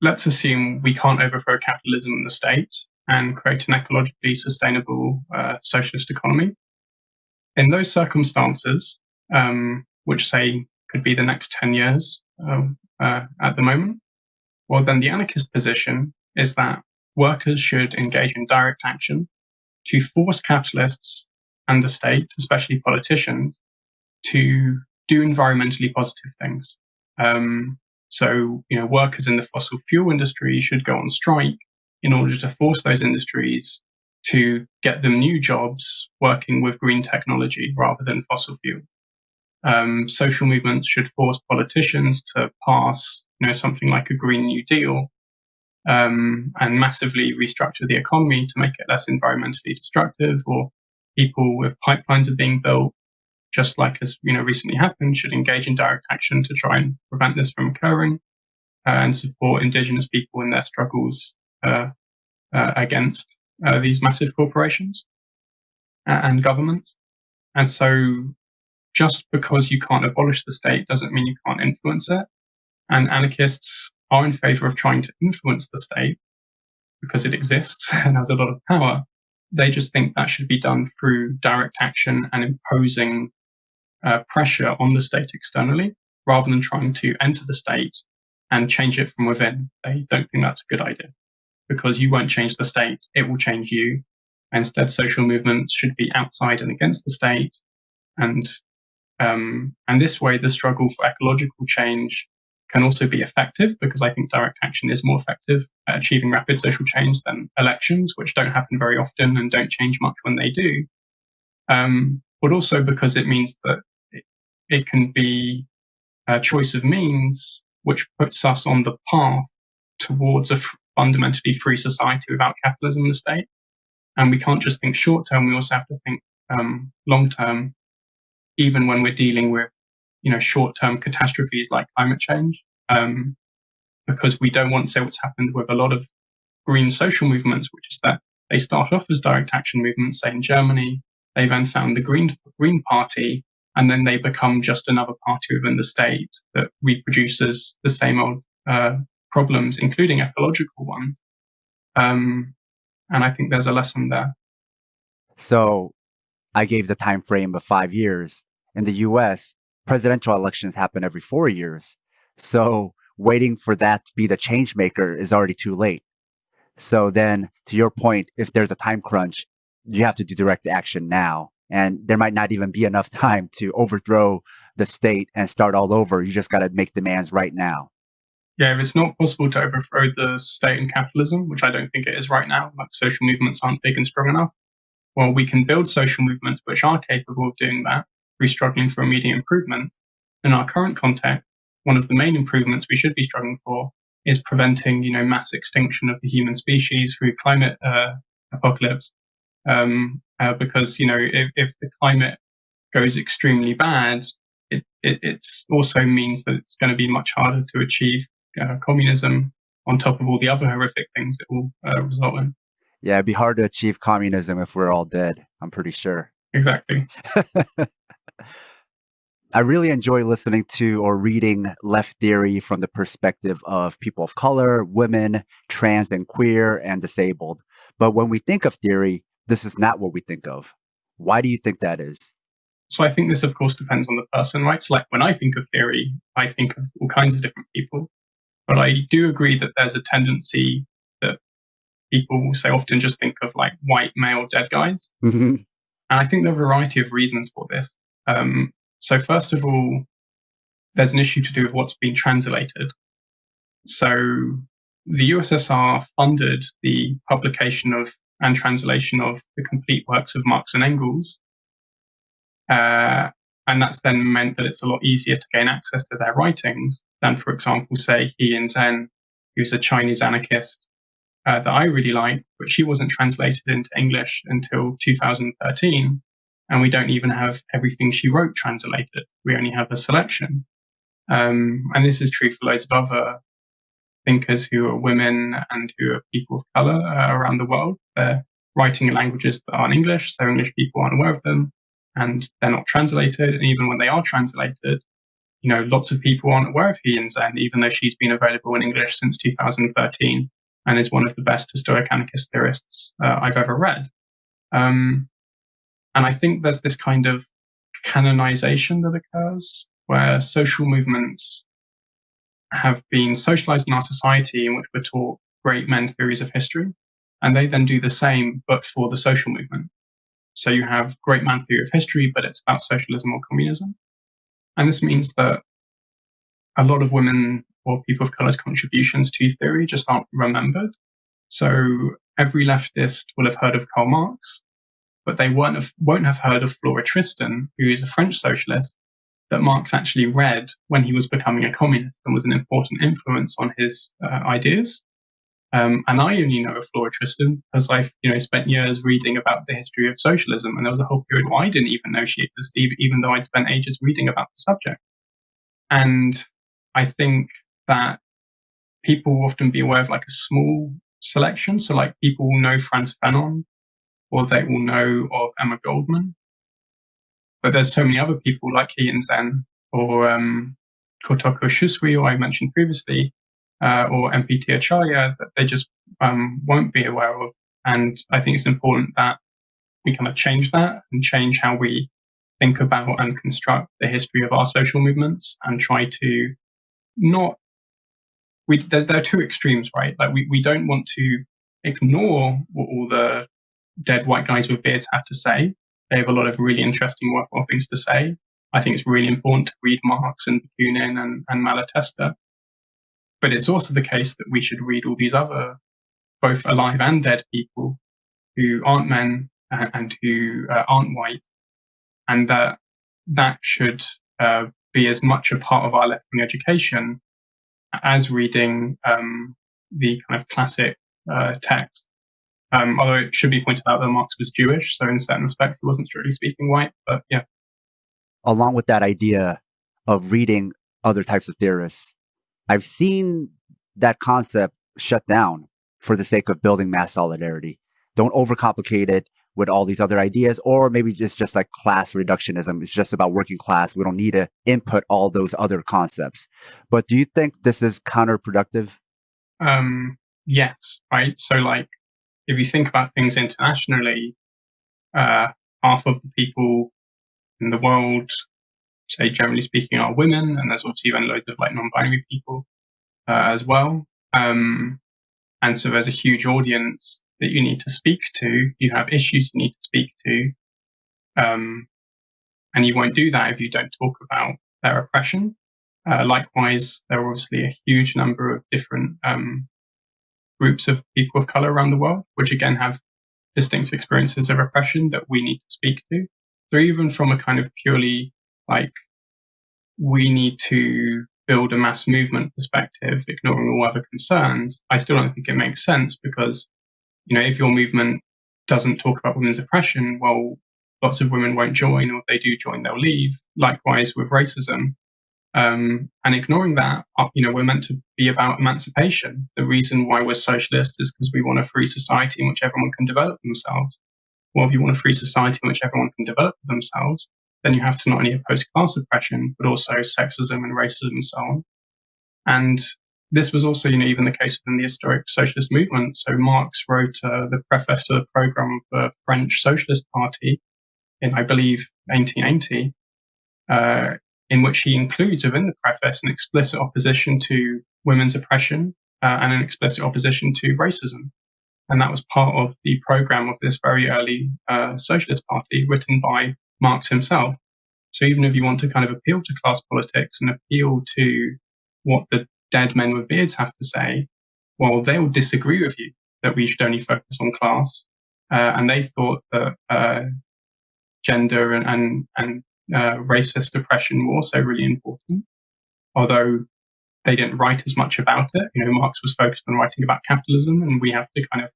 let's assume we can't overthrow capitalism in the state and create an ecologically sustainable socialist economy. In those circumstances, which say could be the next 10 years at the moment, well, then the anarchist position is that workers should engage in direct action to force capitalists and the state, especially politicians, to do environmentally positive things. So, workers in the fossil fuel industry should go on strike in order to force those industries to get them new jobs working with green technology rather than fossil fuel. Social movements should force politicians to pass, something like a Green New Deal, and massively restructure the economy to make it less environmentally destructive, or people with pipelines are being built, just like as recently happened, should engage in direct action to try and prevent this from occurring, and support indigenous people in their struggles against these massive corporations and governments. And so just because you can't abolish the state doesn't mean you can't influence it. And anarchists are in favor of trying to influence the state because it exists and has a lot of power. They just think that should be done through direct action and imposing pressure on the state externally, rather than trying to enter the state and change it from within. They don't think that's a good idea, because you won't change the state, it will change you. Instead, social movements should be outside and against the state. And this way, the struggle for ecological change can also be effective, because I think direct action is more effective at achieving rapid social change than elections, which don't happen very often and don't change much when they do. But also because it means that it can be a choice of means which puts us on the path towards a fundamentally free society without capitalism and the state. And we can't just think short term, we also have to think long term, even when we're dealing with short term catastrophes like climate change, because we don't want to say what's happened with a lot of green social movements, which is that they start off as direct action movements, say in Germany, they then found the Green Party, and then they become just another party within the state that reproduces the same old problems, including ecological ones. And I think there's a lesson there. So I gave the time frame of 5 years. In the US, presidential elections happen every 4 years. So waiting for that to be the change maker is already too late. So then, to your point, if there's a time crunch, you have to do direct action now. And there might not even be enough time to overthrow the state and start all over. You just got to make demands right now. Yeah, if it's not possible to overthrow the state and capitalism, which I don't think it is right now, like social movements aren't big and strong enough, well, we can build social movements which are capable of doing that, struggling for immediate improvement. In our current context, one of the main improvements we should be struggling for is preventing, mass extinction of the human species through climate apocalypse. Because, if the climate goes extremely bad, it also means that it's going to be much harder to achieve communism, on top of all the other horrific things it will result in. Yeah, it'd be hard to achieve communism if we're all dead, I'm pretty sure. Exactly. I really enjoy listening to or reading left theory from the perspective of people of color, women, trans and queer, and disabled. But when we think of theory, this is not what we think of. Why do you think that is? So I think this, of course, depends on the person, right? So like when I think of theory, I think of all kinds of different people. But I do agree that there's a tendency that people will say often just think of like white male dead guys. Mm-hmm. And I think there are a variety of reasons for this. So first of all, there's an issue to do with what's been translated. So the USSR funded the publication of and translation of the complete works of Marx and Engels. And that's then meant that it's a lot easier to gain access to their writings than, for example, say, He and Zen, who's a Chinese anarchist that I really like, but she wasn't translated into English until 2013. and we don't even have everything she wrote translated. We only have a selection. And this is true for loads of other thinkers who are women and who are people of color around the world. They're writing in languages that aren't English, so English people aren't aware of them, and they're not translated. And even when they are translated, lots of people aren't aware of He and Zen, even though she's been available in English since 2013 and is one of the best historic anarchist theorists I've ever read. And I think there's this kind of canonization that occurs where social movements have been socialized in our society in which we're taught great men theories of history, and they then do the same but for the social movement. So you have great man theory of history, but it's about socialism or communism. And this means that a lot of women or people of color's contributions to theory just aren't remembered. So every leftist will have heard of Karl Marx, but they won't have heard of Flora Tristan, who is a French socialist that Marx actually read when he was becoming a communist and was an important influence on his ideas. And I only know of Flora Tristan because I've spent years reading about the history of socialism, and there was a whole period where I didn't even know she existed, even though I'd spent ages reading about the subject. And I think that people will often be aware of like a small selection. So like people will know Frantz Fanon, or they will know of Emma Goldman. But there's so many other people like He and Zen, or Kotoko Shusui, who I mentioned previously, or MPT Acharya, that they just won't be aware of. And I think it's important that we kind of change that and change how we think about and construct the history of our social movements, and try to there are two extremes, right? Like we don't want to ignore what all the dead white guys with beards have to say. They have a lot of really interesting, worthwhile things to say. I think it's really important to read Marx and Bakunin and Malatesta. But it's also the case that we should read all these other, both alive and dead people who aren't men and who aren't white, and that should be as much a part of our left-wing education as reading the kind of classic text. Although it should be pointed out that Marx was Jewish, so in certain respects he wasn't strictly speaking white, but yeah. Along with that idea of reading other types of theorists, I've seen that concept shut down for the sake of building mass solidarity. Don't overcomplicate it with all these other ideas, or maybe it's just like class reductionism. It's just about working class. We don't need to input all those other concepts. But do you think this is counterproductive? Yes, right. So like, if you think about things internationally, half of the people in the world, say generally speaking, are women, and there's obviously even loads of like non-binary people as well. And so there's a huge audience that you need to speak to. You have issues you need to speak to, and you won't do that if you don't talk about their oppression. Likewise, there are obviously a huge number of different groups of people of color around the world, which again have distinct experiences of oppression that we need to speak to. So even from a kind of purely like we need to build a mass movement perspective, ignoring all other concerns, I still don't think it makes sense, because if your movement doesn't talk about women's oppression, well, lots of women won't join, or if they do join, they'll leave. Likewise with racism. And ignoring that, we're meant to be about emancipation. The reason why we're socialists is because we want a free society in which everyone can develop themselves. Well, if you want a free society in which everyone can develop themselves, then you have to not only oppose class oppression, but also sexism and racism and so on. And this was also, even the case within the historic socialist movement. So Marx wrote the preface to the program of the French Socialist Party in, I believe, 1880, in which he includes within the preface an explicit opposition to women's oppression and an explicit opposition to racism. And that was part of the program of this very early Socialist Party, written by Marx himself. So even if you want to kind of appeal to class politics and appeal to what the dead men with beards have to say, well, they'll disagree with you that we should only focus on class. And they thought that gender and racist oppression were also really important, although they didn't write as much about it. Marx was focused on writing about capitalism, and we have to kind of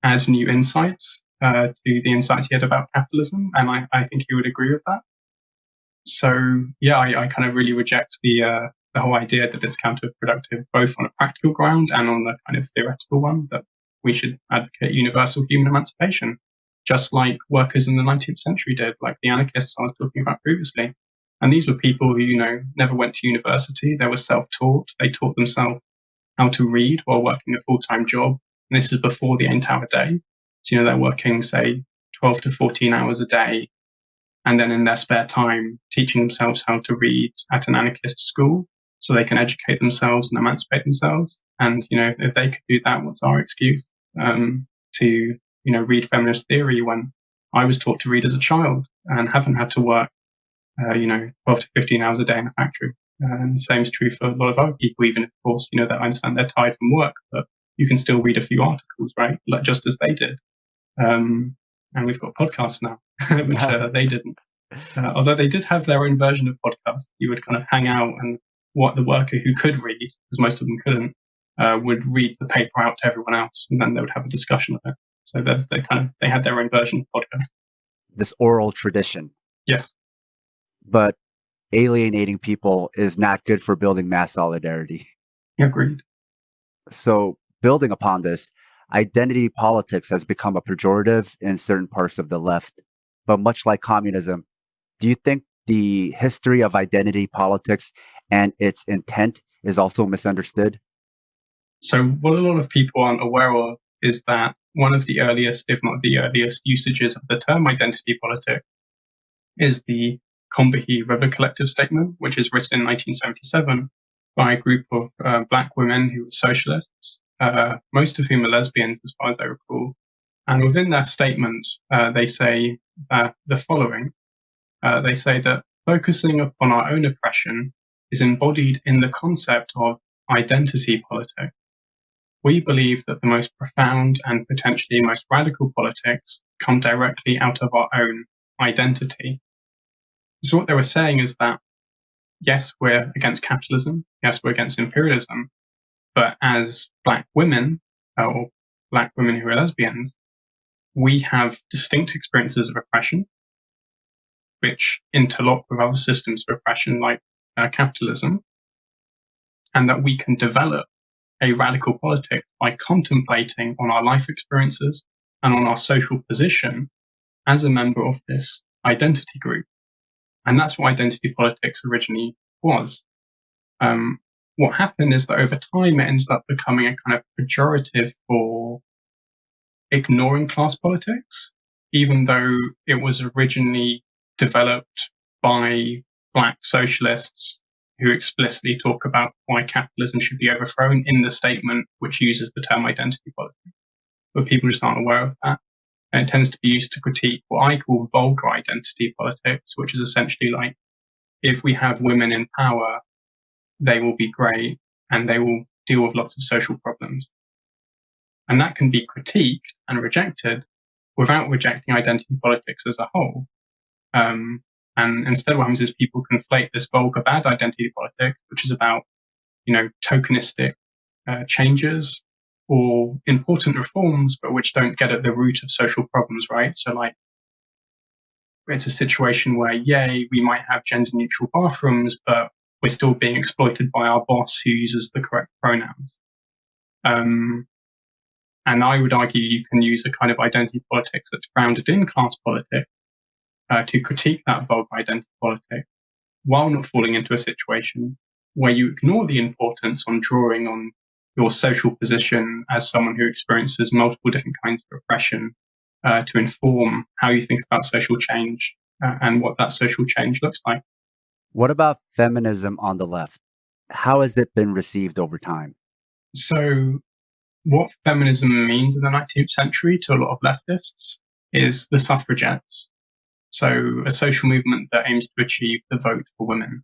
add new insights. to the insights he had about capitalism, and I think he would agree with that. So yeah, I kind of really reject the whole idea that it's counterproductive, both on a practical ground and on the kind of theoretical one, that we should advocate universal human emancipation, just like workers in the 19th century did, like the anarchists I was talking about previously. And these were people who, never went to university. They were self-taught. They taught themselves how to read while working a full-time job. And this is before the 8-hour day. So, they're working, say, 12 to 14 hours a day, and then in their spare time, teaching themselves how to read at an anarchist school so they can educate themselves and emancipate themselves. And, if they could do that, what's our excuse to, read feminist theory when I was taught to read as a child and haven't had to work, 12 to 15 hours a day in a factory. And the same is true for a lot of other people, even if, of course, that I understand they're tired from work, but you can still read a few articles, right? Like, just as they did. And we've got podcasts now, which they didn't. Although they did have their own version of podcasts. You would kind of hang out, and what the worker who could read, because most of them couldn't, would read the paper out to everyone else, and then they would have a discussion of it. So they had their own version of podcast. This oral tradition. Yes. But alienating people is not good for building mass solidarity. Agreed. So building upon this, identity politics has become a pejorative in certain parts of the left. But much like communism, do you think the history of identity politics and its intent is also misunderstood? So what a lot of people aren't aware of is that one of the earliest, if not the earliest, usages of the term identity politics is the Combahee River Collective Statement, which is written in 1977 by a group of black women who were socialists, most of whom are lesbians, as far as I recall. And within that statement, they say the following. They say that focusing upon our own oppression is embodied in the concept of identity politics. We believe that the most profound and potentially most radical politics come directly out of our own identity. So what they were saying is that, yes, we're against capitalism, yes, we're against imperialism, but as black women, or black women who are lesbians, we have distinct experiences of oppression, which interlock with other systems of oppression like capitalism, and that we can develop a radical politic by contemplating on our life experiences and on our social position as a member of this identity group. And that's what identity politics originally was. What happened is that over time it ended up becoming a kind of pejorative for ignoring class politics, even though it was originally developed by black socialists who explicitly talk about why capitalism should be overthrown in the statement, which uses the term identity politics. But people just aren't aware of that. And it tends to be used to critique what I call vulgar identity politics, which is essentially like, if we have women in power, they will be great and they will deal with lots of social problems. And that can be critiqued and rejected without rejecting identity politics as a whole. And instead what happens is people conflate this vulgar bad identity politics, which is about, tokenistic changes or important reforms, but which don't get at the root of social problems, right? So like, it's a situation where, yay, we might have gender neutral bathrooms, but we're still being exploited by our boss who uses the correct pronouns. And I would argue you can use a kind of identity politics that's grounded in class politics to critique that vulgar identity politics while not falling into a situation where you ignore the importance on drawing on your social position as someone who experiences multiple different kinds of oppression to inform how you think about social change and what that social change looks like. What about feminism on the left? How has it been received over time? So what feminism means in the 19th century to a lot of leftists is the suffragettes. So a social movement that aims to achieve the vote for women.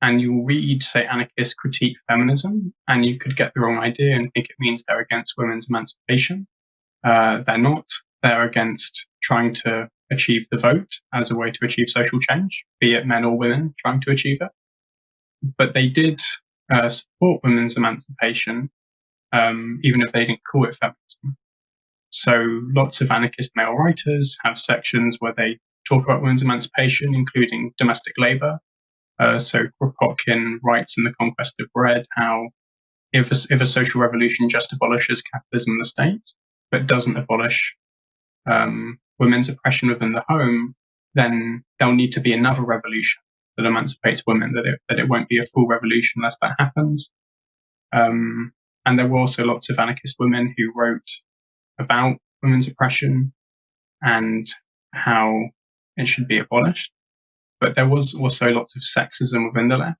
And you'll read, say, anarchists critique feminism, and you could get the wrong idea and think it means they're against women's emancipation. They're not. They're against trying to achieve the vote as a way to achieve social change, be it men or women trying to achieve it. But they did support women's emancipation, even if they didn't call it feminism. So lots of anarchist male writers have sections where they talk about women's emancipation, including domestic labor. So Kropotkin writes in The Conquest of Bread how if a social revolution just abolishes capitalism in the state, but doesn't abolish women's oppression within the home, then there'll need to be another revolution that emancipates women, that it won't be a full revolution unless that happens. And there were also lots of anarchist women who wrote about women's oppression and how it should be abolished. But there was also lots of sexism within the left.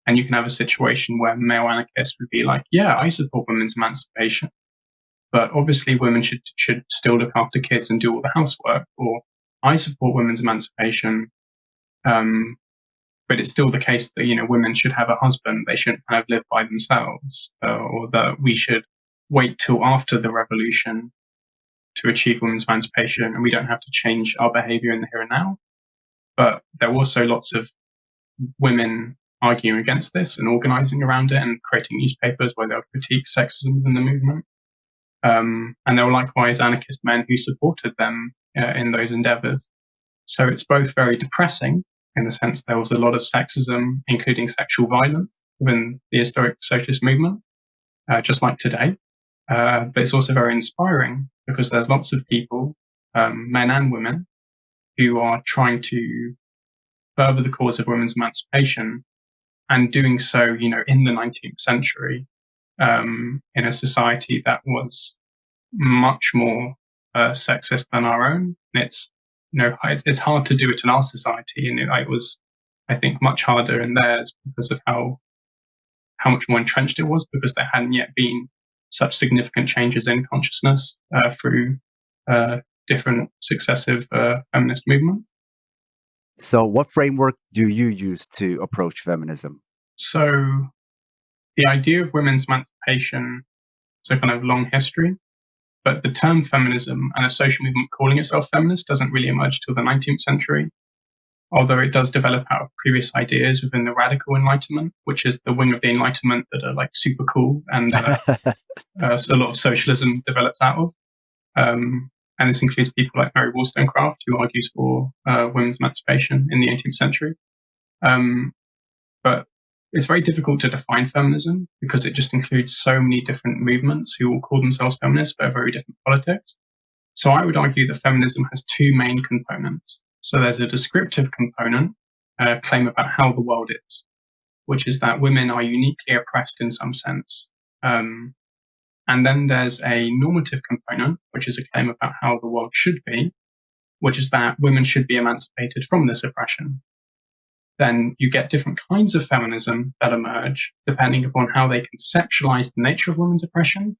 And you can have a situation where male anarchists would be like, yeah, I support women's emancipation, but obviously women should still look after kids and do all the housework. Or I support women's emancipation, but it's still the case that, women should have a husband. They shouldn't kind of live by themselves, or that we should wait till after the revolution to achieve women's emancipation, and we don't have to change our behavior in the here and now. But there were also lots of women arguing against this and organizing around it and creating newspapers where they would critique sexism within the movement. And there were likewise anarchist men who supported them in those endeavors. So it's both very depressing in the sense there was a lot of sexism, including sexual violence, within the historic socialist movement, just like today. But it's also very inspiring because there's lots of people, men and women, who are trying to further the cause of women's emancipation and doing so, in the 19th century, in a society that was much more sexist than our own. It's hard to do it in our society, and it was, I think, much harder in theirs because of how much more entrenched it was, because there hadn't yet been such significant changes in consciousness through different successive feminist movements. So what framework do you use to approach feminism? So the idea of women's emancipation is a kind of long history, but the term feminism and a social movement calling itself feminist doesn't really emerge till the 19th century, although it does develop out of previous ideas within the radical Enlightenment, which is the wing of the Enlightenment that are like super cool, and so a lot of socialism develops out of. And this includes people like Mary Wollstonecraft, who argues for women's emancipation in the 18th century. But it's very difficult to define feminism because it just includes so many different movements who all call themselves feminists but have very different politics. So I would argue that feminism has two main components. So there's a descriptive component, claim about how the world is, which is that women are uniquely oppressed in some sense. And then there's a normative component, which is a claim about how the world should be, which is that women should be emancipated from this oppression. Then you get different kinds of feminism that emerge depending upon how they conceptualize the nature of women's oppression,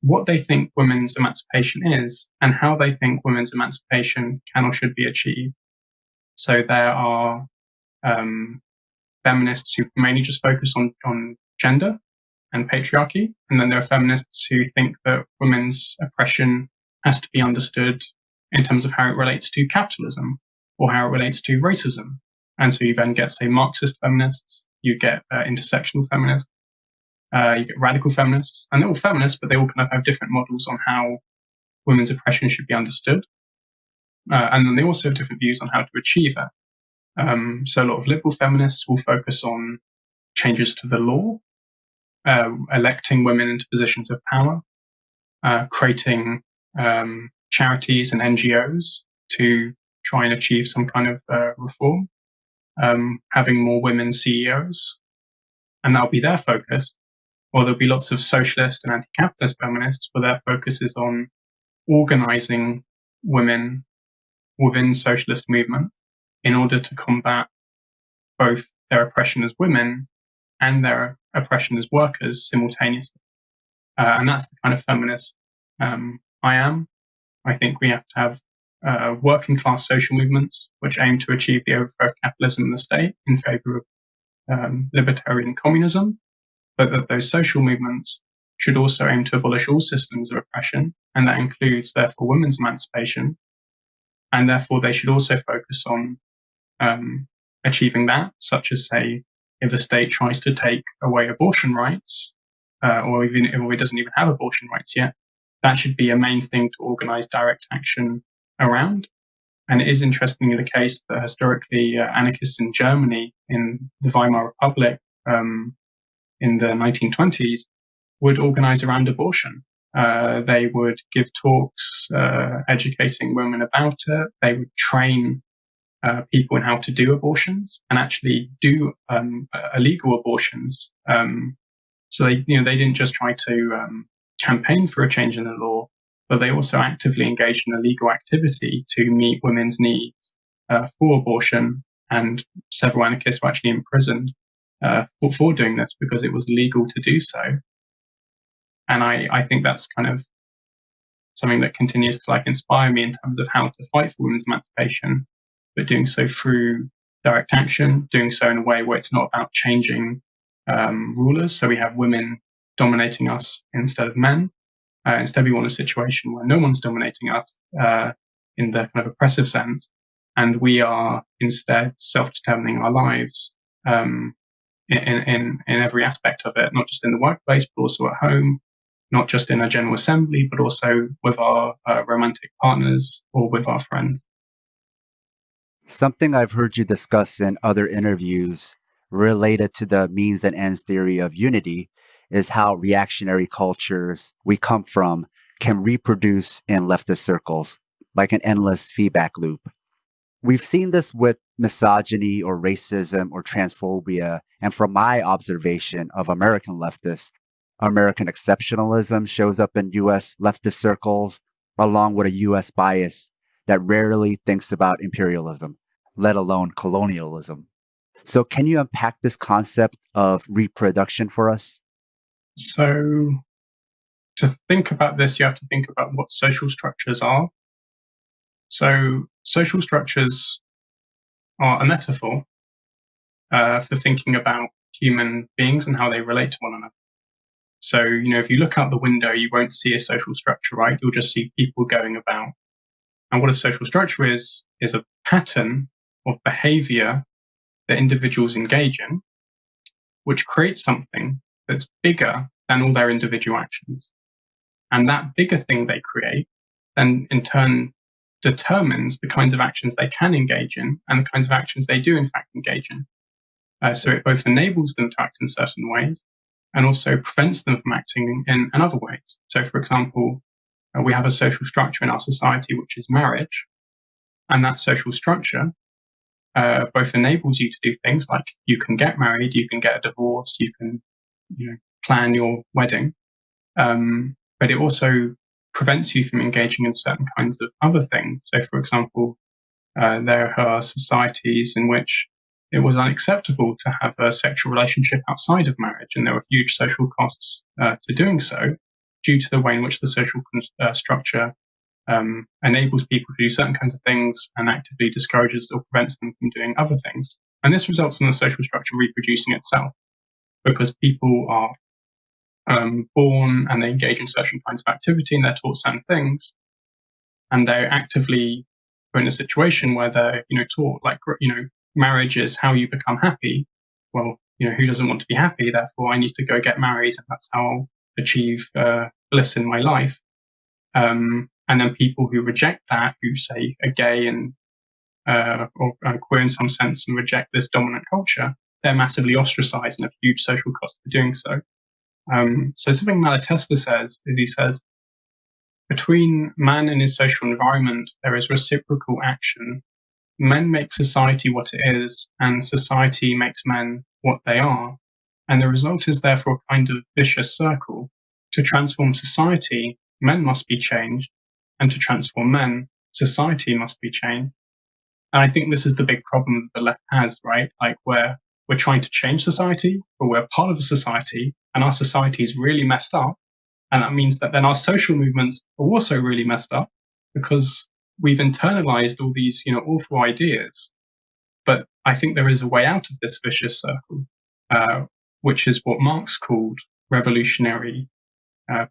what they think women's emancipation is, and how they think women's emancipation can or should be achieved. So there are feminists who mainly just focus on gender and patriarchy, and then there are feminists who think that women's oppression has to be understood in terms of how it relates to capitalism or how it relates to racism. And so you then get, say, Marxist feminists, you get intersectional feminists, you get radical feminists, and they're all feminists, but they all kind of have different models on how women's oppression should be understood. And then they also have different views on how to achieve it. So a lot of liberal feminists will focus on changes to the law, electing women into positions of power, creating charities and NGOs to try and achieve some kind of reform, having more women CEOs, and that'll be their focus. Or there'll be lots of socialist and anti-capitalist feminists where their focus is on organizing women within socialist movement in order to combat both their oppression as women and their oppression as workers simultaneously. And that's the kind of feminist I am. I think we have to have working class social movements which aim to achieve the overthrow of capitalism in the state in favor of libertarian communism, but that those social movements should also aim to abolish all systems of oppression, and that includes, therefore, women's emancipation, and therefore they should also focus on achieving that, such as, say, if the state tries to take away abortion rights, or even if it doesn't even have abortion rights yet, that should be a main thing to organize direct action around. And it is interestingly the case that historically anarchists in Germany in the Weimar Republic in the 1920s would organize around abortion. They would give talks educating women about it. They would train people in how to do abortions and actually do illegal abortions. So they didn't just try to campaign for a change in the law, but they also actively engaged in illegal activity to meet women's needs for abortion. And several anarchists were actually imprisoned for doing this because it was legal to do so. And I think that's kind of something that continues to inspire me in terms of how to fight for women's emancipation, but doing so through direct action, doing so in a way where it's not about changing rulers. So we have women dominating us instead of men. Instead, we want a situation where no one's dominating us in the kind of oppressive sense, and we are instead self-determining our lives in every aspect of it, not just in the workplace, but also at home, not just in a general assembly, but also with our romantic partners or with our friends. Something I've heard you discuss in other interviews related to the means and ends theory of unity is how reactionary cultures we come from can reproduce in leftist circles, like an endless feedback loop. We've seen this with misogyny or racism or transphobia, and from my observation of American leftists, American exceptionalism shows up in US leftist circles, along with a US bias that rarely thinks about imperialism, let alone colonialism. So can you unpack this concept of reproduction for us? So to think about this, you have to think about what social structures are. So social structures are a metaphor for thinking about human beings and how they relate to one another. So, if you look out the window, you won't see a social structure, right? You'll just see people going about. And what a social structure is a pattern of behavior that individuals engage in, which creates something that's bigger than all their individual actions. And that bigger thing they create then in turn determines the kinds of actions they can engage in and the kinds of actions they do in fact engage in. So it both enables them to act in certain ways and also prevents them from acting in other ways. So for example, we have a social structure in our society, which is marriage. And that social structure both enables you to do things like you can get married, you can get a divorce, you can plan your wedding. But it also prevents you from engaging in certain kinds of other things. So for example, there are societies in which it was unacceptable to have a sexual relationship outside of marriage, and there were huge social costs to doing so due to the way in which the social structure enables people to do certain kinds of things and actively discourages or prevents them from doing other things. And this results in the social structure reproducing itself because people are born and they engage in certain kinds of activity and they're taught certain things, and they're actively put in a situation where they're taught marriage is how you become happy. Well, who doesn't want to be happy? Therefore, I need to go get married, and that's how I'll achieve bliss in my life. And then people who reject that, who say are gay and or queer in some sense and reject this dominant culture, they're massively ostracized and have huge social costs for doing so. So something Malatesta says is he says, between man and his social environment, there is reciprocal action. Men make society what it is, and society makes men what they are. And the result is therefore a kind of vicious circle. To transform society, men must be changed, and to transform men, society must be changed. And I think this is the big problem that the left has, right? Like we're trying to change society, but we're part of a society, and our society is really messed up. And that means that then our social movements are also really messed up because we've internalized all these, awful ideas. But I think there is a way out of this vicious circle, which is what Marx called revolutionary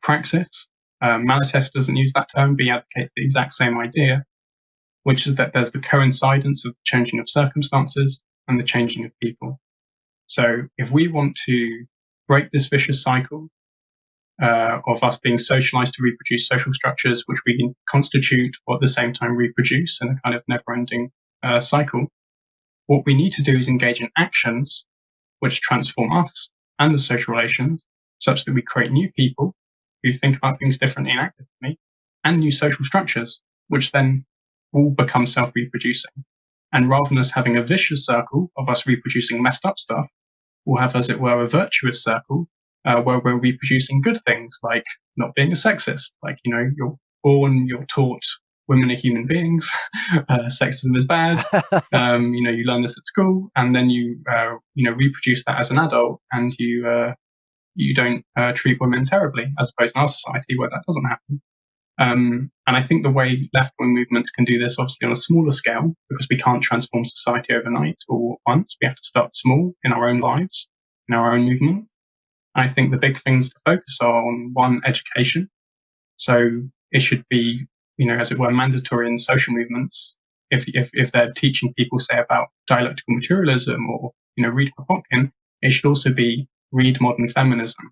praxis. Malatesta doesn't use that term, but he advocates the exact same idea, which is that there's the coincidence of the changing of circumstances and the changing of people. So if we want to break this vicious cycle, of us being socialized to reproduce social structures which we constitute or at the same time reproduce in a kind of never-ending cycle. What we need to do is engage in actions which transform us and the social relations such that we create new people who think about things differently and act differently, and new social structures which then will become self-reproducing. And rather than us having a vicious circle of us reproducing messed up stuff, we'll have, as it were, a virtuous circle where we're reproducing good things, like not being a sexist. Like, you're born, you're taught women are human beings, sexism is bad. You learn this at school, and then you reproduce that as an adult, and you don't treat women terribly, as opposed to our society where that doesn't happen. And I think the way left-wing movements can do this, obviously on a smaller scale, because we can't transform society overnight or once. We have to start small in our own lives, in our own movements. I think the big things to focus on, one, education. So it should be, as it were, mandatory in social movements. If they're teaching people, say, about dialectical materialism or, read Kropotkin, it should also be read modern feminism,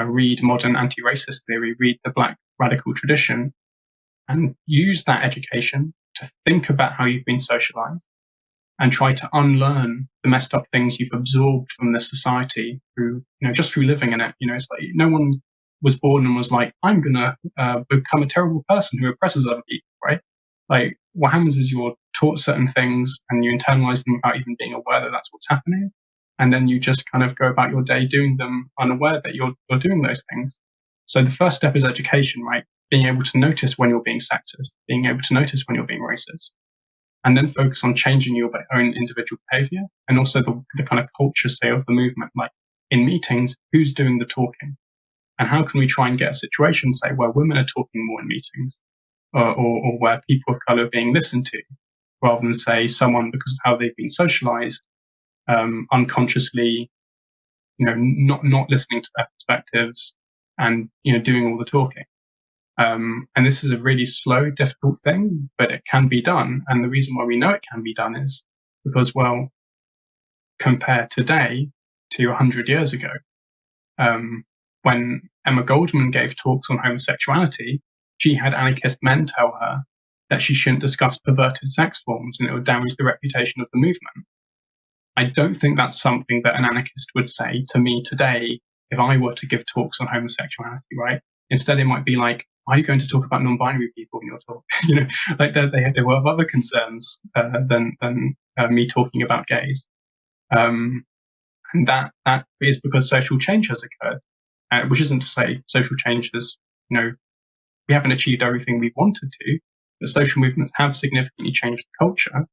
read modern anti-racist theory, read the Black radical tradition, and use that education to think about how you've been socialized and try to unlearn the messed up things you've absorbed from this society through, just through living in it. It's like no one was born and was like, I'm going to become a terrible person who oppresses other people, right? Like, what happens is you're taught certain things and you internalize them without even being aware that that's what's happening. And then you just kind of go about your day doing them unaware that you're doing those things. So the first step is education, right? Being able to notice when you're being sexist, being able to notice when you're being racist, and then focus on changing your own individual behavior and also the kind of culture, say, of the movement. Like in meetings, who's doing the talking? And how can we try and get a situation, say, where women are talking more in meetings or where people of color are being listened to, rather than, say, someone, because of how they've been socialized, unconsciously, not listening to their perspectives and, doing all the talking. And this is a really slow, difficult thing, but it can be done. And the reason why we know it can be done is because, well, compare today to 100 years ago, when Emma Goldman gave talks on homosexuality, she had anarchist men tell her that she shouldn't discuss perverted sex forms and it would damage the reputation of the movement. I don't think that's something that an anarchist would say to me today if I were to give talks on homosexuality, right? Instead, it might be like, are you going to talk about non-binary people in your talk? Like they will have other concerns than me talking about gays. And that is because social change has occurred, which isn't to say social change has, we haven't achieved everything we wanted to, but social movements have significantly changed the culture,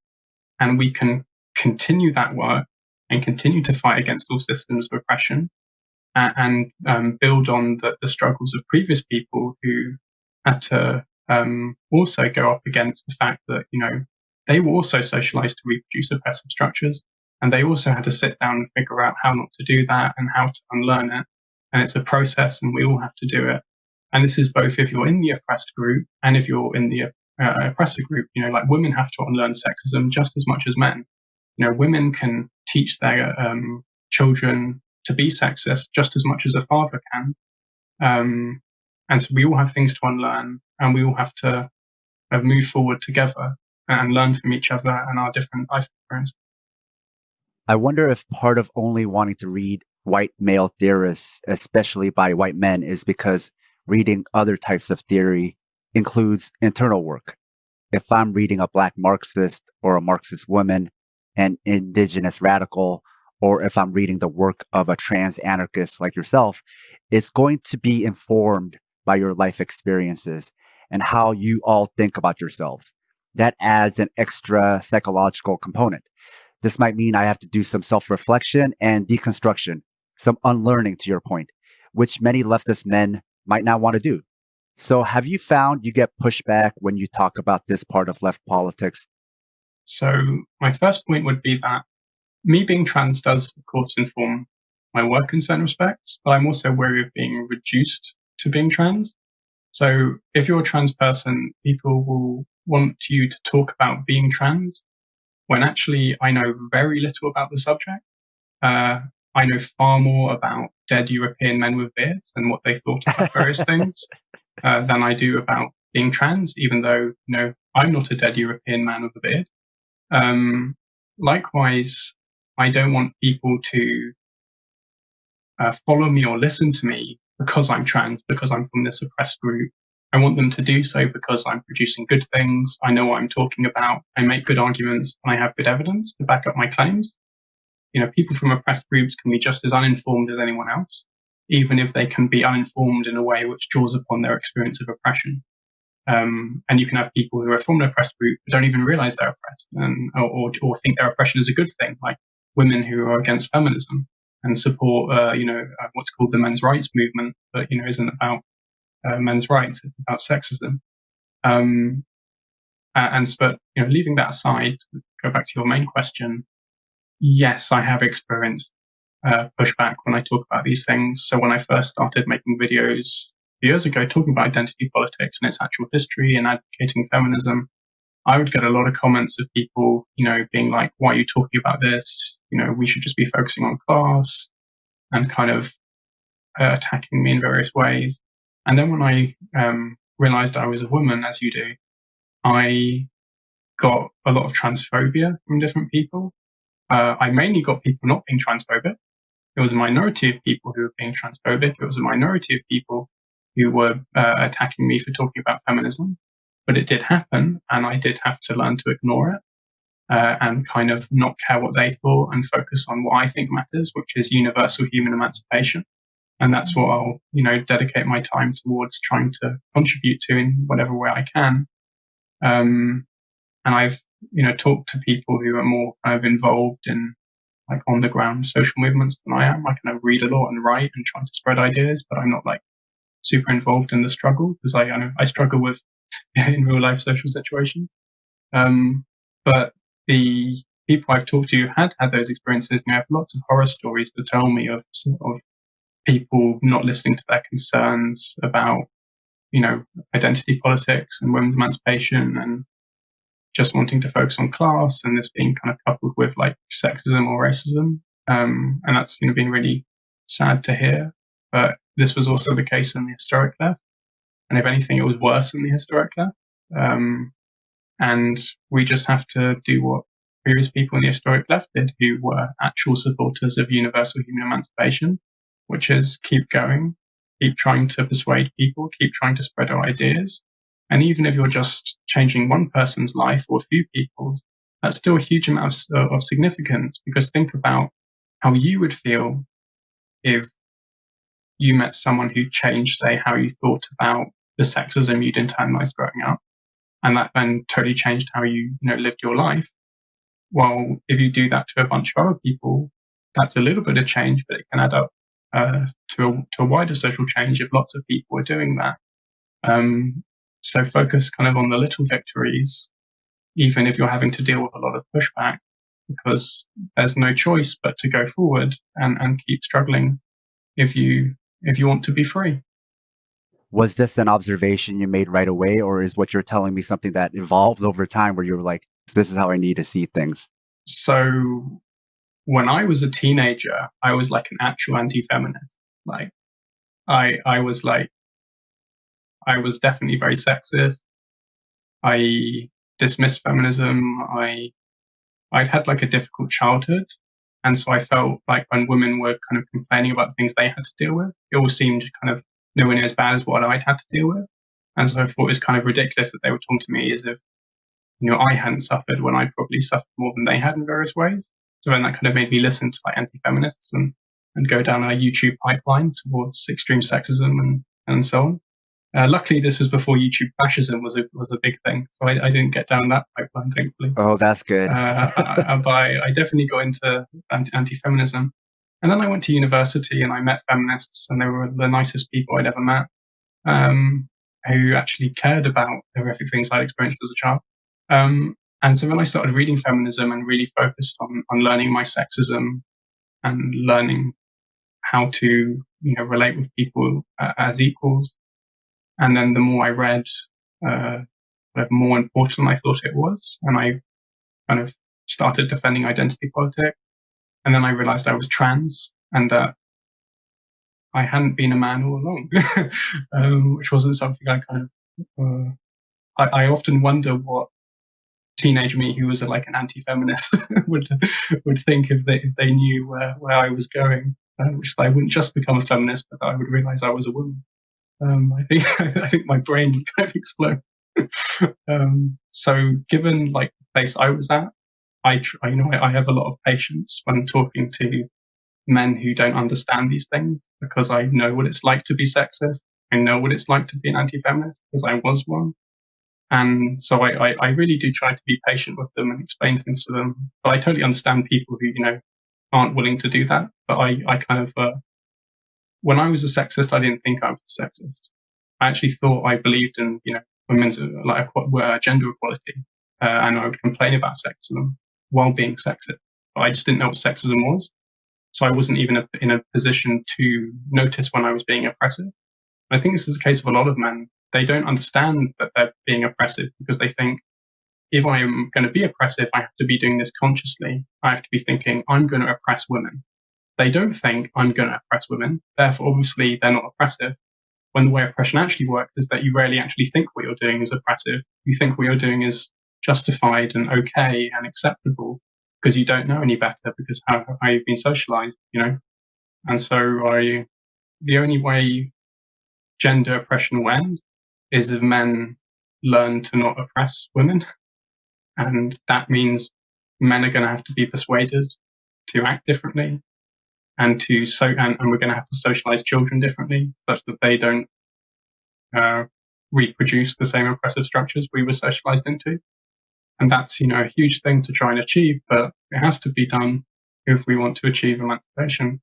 and we can continue that work and continue to fight against all systems of oppression and build on the struggles of previous people who had to also go up against the fact that, they were also socialized to reproduce oppressive structures, and they also had to sit down and figure out how not to do that and how to unlearn it. And it's a process, and we all have to do it. And this is both if you're in the oppressed group and if you're in the oppressor group. Like women have to unlearn sexism just as much as men. Women can teach their children to be sexist just as much as a father can. And so we all have things to unlearn, and we all have to move forward together and learn from each other and our different life experiences. I wonder if part of only wanting to read white male theorists, especially by white men, is because reading other types of theory includes internal work. If I'm reading a Black Marxist or a Marxist woman, an indigenous radical, or if I'm reading the work of a trans anarchist like yourself, it's going to be informed by your life experiences and how you all think about yourselves. That adds an extra psychological component. This might mean I have to do some self-reflection and deconstruction, some unlearning to your point, which many leftist men might not want to do. So have you found you get pushback when you talk about this part of left politics? So my first point would be that me being trans does, of course, inform my work in certain respects, but I'm also wary of being reduced to being trans. So if you're a trans person, people will want you to talk about being trans when actually I know very little about the subject. I know far more about dead European men with beards and what they thought about various things than I do about being trans, even though, I'm not a dead European man with a beard. Likewise, I don't want people to follow me or listen to me because I'm trans, because I'm from this oppressed group. I want them to do so because I'm producing good things. I know what I'm talking about. I make good arguments and I have good evidence to back up my claims. People from oppressed groups can be just as uninformed as anyone else, even if they can be uninformed in a way which draws upon their experience of oppression. And you can have people who are from an oppressed group but don't even realize they're oppressed, or think their oppression is a good thing, like women who are against feminism and support, what's called the men's rights movement, but isn't about men's rights; it's about sexism. But leaving that aside, to go back to your main question. Yes, I have experienced pushback when I talk about these things. So when I first started making videos years ago talking about identity politics and its actual history and advocating feminism, I would get a lot of comments of people, being like, why are you talking about this? We should just be focusing on class, and kind of attacking me in various ways. And then when I realized I was a woman, as you do, I got a lot of transphobia from different people. I mainly got people not being transphobic. It was a minority of people who were being transphobic. It was a minority of people who were attacking me for talking about feminism. But it did happen, and I did have to learn to ignore it and kind of not care what they thought and focus on what I think matters, which is universal human emancipation. And that's what I'll, dedicate my time towards trying to contribute to in whatever way I can. And I've talked to people who are more kind of involved in like on the ground social movements than I am. I kind of read a lot and write and try to spread ideas, but I'm not like super involved in the struggle because I struggle with in real life social situations. But the people I've talked to who had those experiences, have lots of horror stories to tell me of people not listening to their concerns about, identity politics and women's emancipation and just wanting to focus on class, and this being kind of coupled with like sexism or racism. And that's been really sad to hear. But this was also the case in the historic left. And if anything, it was worse in the historic left. And we just have to do what previous people in the historic left did, who were actual supporters of universal human emancipation, which is keep going, keep trying to persuade people, keep trying to spread our ideas. And even if you're just changing one person's life or a few people's, that's still a huge amount of significance, because think about how you would feel if you met someone who changed, say, how you thought about the sexism you'd internalized growing up, and that then totally changed how you lived your life. Well, if you do that to a bunch of other people, that's a little bit of change, but it can add up to a wider social change if lots of people are doing that. So focus kind of on the little victories, even if you're having to deal with a lot of pushback, because there's no choice but to go forward and keep struggling if you want to be free. Was this an observation you made right away, or is what you're telling me something that evolved over time where you were like, this is how I need to see things? So when I was a teenager, I was like an actual anti-feminist. Like I was definitely very sexist. I dismissed feminism. I'd had like a difficult childhood. And so I felt like when women were kind of complaining about things they had to deal with, it all seemed kind of nowhere near as bad as what I'd had to deal with. And so I thought it was kind of ridiculous that they were talking to me as if, I hadn't suffered when I probably suffered more than they had in various ways. So then that kind of made me listen to like anti-feminists and go down a YouTube pipeline towards extreme sexism and so on. Luckily, this was before YouTube fascism was a big thing, so I didn't get down that pipeline, thankfully. Oh, that's good. But I definitely got into anti-feminism. And then I went to university and I met feminists, and they were the nicest people I'd ever met, who actually cared about the horrific things I'd experienced as a child. And so when I started reading feminism and really focused on learning my sexism and learning how to relate with people as equals, and then the more I read, the more important I thought it was, and I kind of started defending identity politics. And then I realized I was trans, and that I hadn't been a man all along, which wasn't something I kind of. I often wonder what teenage me, who was like an anti-feminist, would think if they knew where I was going, which is that I wouldn't just become a feminist, but that I would realize I was a woman. I think my brain would kind of explode. So given like the place I was at, I have a lot of patience when talking to men who don't understand these things, because I know what it's like to be sexist. I know what it's like to be an anti-feminist, because I was one. And so I really do try to be patient with them and explain things to them. But I totally understand people who, aren't willing to do that. But I kind of, when I was a sexist, I didn't think I was a sexist. I actually thought I believed in, women's gender equality, and I would complain about sexism while being sexist. But I just didn't know what sexism was. So I wasn't even in a position to notice when I was being oppressive. I think this is the case of a lot of men. They don't understand that they're being oppressive, because they think, if I am going to be oppressive, I have to be doing this consciously. I have to be thinking, I'm going to oppress women. They don't think, I'm going to oppress women. Therefore, obviously, they're not oppressive. When the way oppression actually works is that you rarely actually think what you're doing is oppressive. You think what you're doing is justified and okay and acceptable, because you don't know any better, because how you've been socialized, And so the only way gender oppression will end is if men learn to not oppress women. And that means men are going to have to be persuaded to act differently, and we're going to have to socialize children differently, such that they don't reproduce the same oppressive structures we were socialized into. And that's, a huge thing to try and achieve, but it has to be done if we want to achieve emancipation.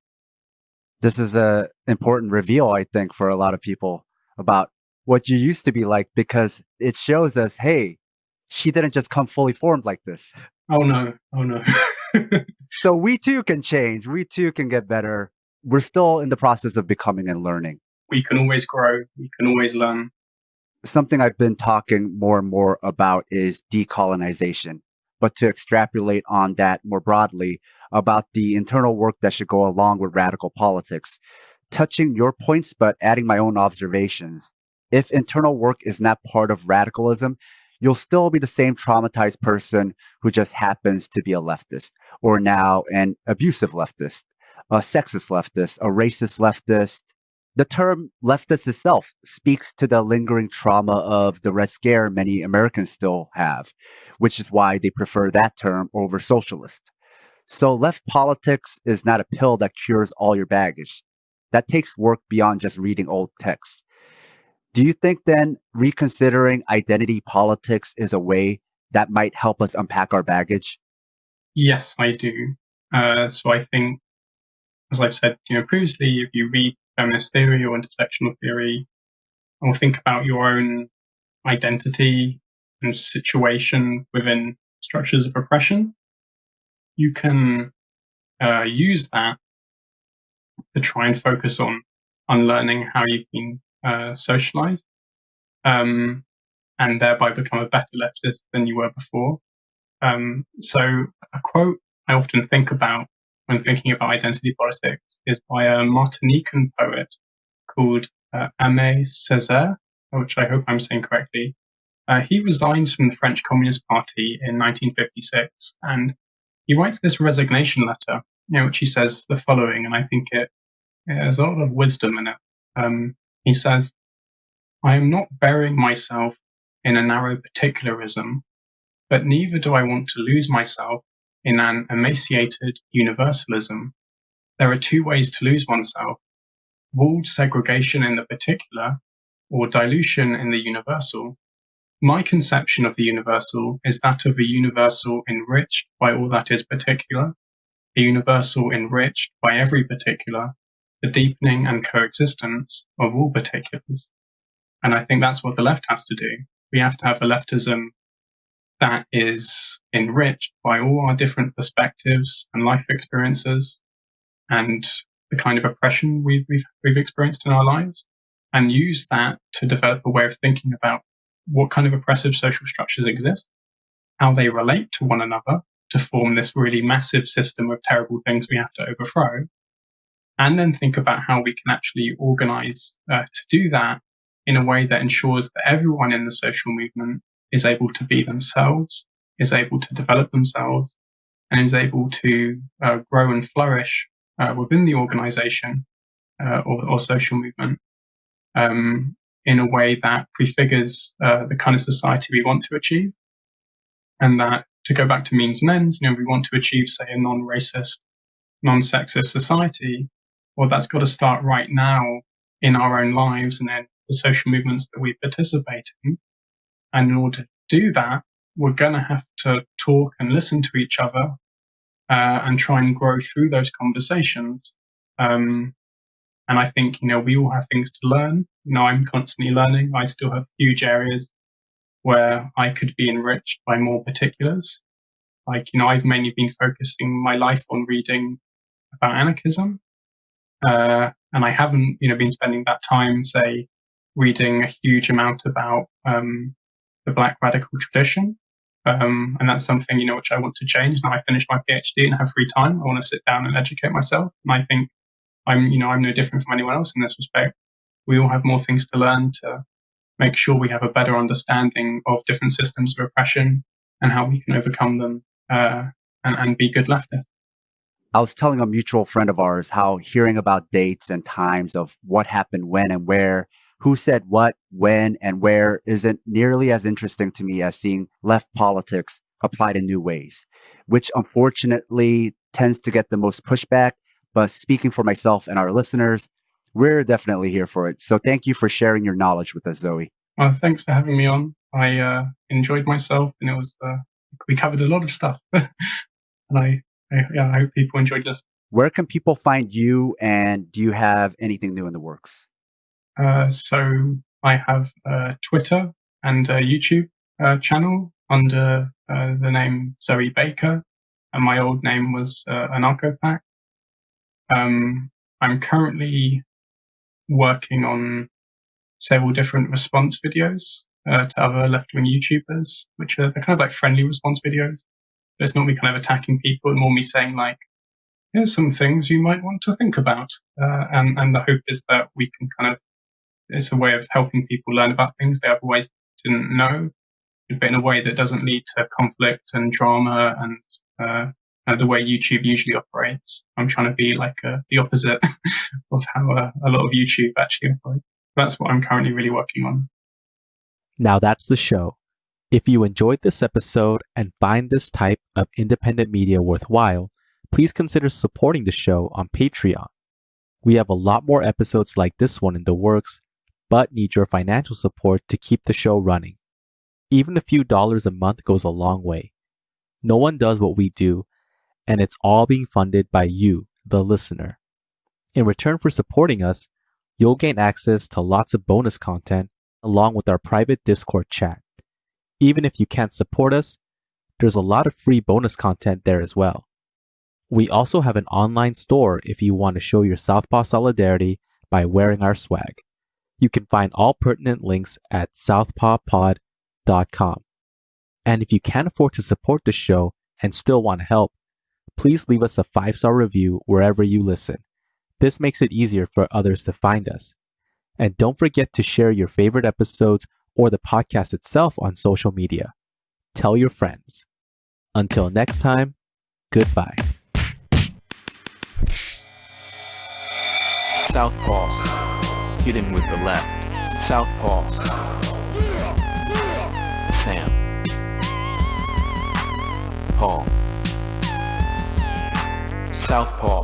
This is an important reveal, I think, for a lot of people about what you used to be like, because it shows us, hey, she didn't just come fully formed like this. Oh no. So we too can change. We too can get better. We're still in the process of becoming and learning. We can always grow. We can always learn. Something I've been talking more and more about is decolonization. But to extrapolate on that more broadly, about the internal work that should go along with radical politics, touching your points but adding my own observations. If internal work is not part of radicalism, you'll still be the same traumatized person who just happens to be a leftist, or now an abusive leftist, a sexist leftist, a racist leftist. The term leftist itself speaks to the lingering trauma of the Red Scare many Americans still have, which is why they prefer that term over socialist. So left politics is not a pill that cures all your baggage. That takes work beyond just reading old texts. Do you think then reconsidering identity politics is a way that might help us unpack our baggage? Yes, I do. So I think, as I've said, previously, if you read feminist theory or intersectional theory, or think about your own identity and situation within structures of oppression, you can use that to try and focus on unlearning how you've been socialized, and thereby become a better leftist than you were before. So a quote I often think about when thinking about identity politics is by a Martinican poet called Aimé Césaire, which I hope I'm saying correctly. He resigns from the French Communist Party in 1956, and he writes this resignation letter, which he says the following, and I think there's a lot of wisdom in it. He says, "I am not burying myself in a narrow particularism, but neither do I want to lose myself in an emaciated universalism. There are two ways to lose oneself: walled segregation in the particular, or dilution in the universal. My conception of the universal is that of a universal enriched by all that is particular, a universal enriched by every particular, the deepening and coexistence of all particulars." And I think that's what the left has to do. We have to have a leftism that is enriched by all our different perspectives and life experiences and the kind of oppression we've experienced in our lives, and use that to develop a way of thinking about what kind of oppressive social structures exist, how they relate to one another to form this really massive system of terrible things we have to overthrow, and then think about how we can actually organize to do that in a way that ensures that everyone in the social movement is able to be themselves, is able to develop themselves, and is able to grow and flourish within the organization or social movement in a way that prefigures the kind of society we want to achieve. And that, to go back to means and ends, we want to achieve, say, a non-racist, non-sexist society. Well, that's got to start right now in our own lives and in the social movements that we participate in. And in order to do that, we're going to have to talk and listen to each other and try and grow through those conversations. And I think, we all have things to learn. I'm constantly learning. I still have huge areas where I could be enriched by more particulars. Like, I've mainly been focusing my life on reading about anarchism. And I haven't, been spending that time, say, reading a huge amount about the Black radical tradition. And that's something, which I want to change. Now I finished my PhD and have free time. I want to sit down and educate myself. And I think I'm no different from anyone else in this respect. We all have more things to learn to make sure we have a better understanding of different systems of oppression and how we can overcome them and be good leftists. I was telling a mutual friend of ours how hearing about dates and times of what happened when and where, who said what, when, and where isn't nearly as interesting to me as seeing left politics applied in new ways, which unfortunately tends to get the most pushback. But speaking for myself and our listeners, we're definitely here for it. So thank you for sharing your knowledge with us, Zoe. Well, thanks for having me on. I enjoyed myself, and it was we covered a lot of stuff. And I hope people enjoyed this. Where can people find you, and do you have anything new in the works? So I have Twitter and a YouTube channel under the name Zoe Baker, and my old name was Anarchopac. I'm currently working on several different response videos to other left-wing YouTubers, which are kind of like friendly response videos. It's not me kind of attacking people, and more me saying like, here's some things you might want to think about. And the hope is that we can it's a way of helping people learn about things they otherwise didn't know, but in a way that doesn't lead to conflict and drama and the way YouTube usually operates. I'm trying to be like the opposite of how a lot of YouTube actually operates. That's what I'm currently really working on. Now that's the show. If you enjoyed this episode and find this type of independent media worthwhile, please consider supporting the show on Patreon. We have a lot more episodes like this one in the works, but need your financial support to keep the show running. Even a few dollars a month goes a long way. No one does what we do, and it's all being funded by you, the listener. In return for supporting us, you'll gain access to lots of bonus content along with our private Discord chat. Even if you can't support us, there's a lot of free bonus content there as well. We also have an online store if you want to show your Southpaw solidarity by wearing our swag. You can find all pertinent links at southpawpod.com. And if you can't afford to support the show and still want to help, please leave us a 5-star review wherever you listen. This makes it easier for others to find us. And don't forget to share your favorite episodes or the podcast itself on social media. Tell your friends. Until next time, goodbye. Southpaws, hitting with the left. Southpaws. Sam. Paul. Southpaw.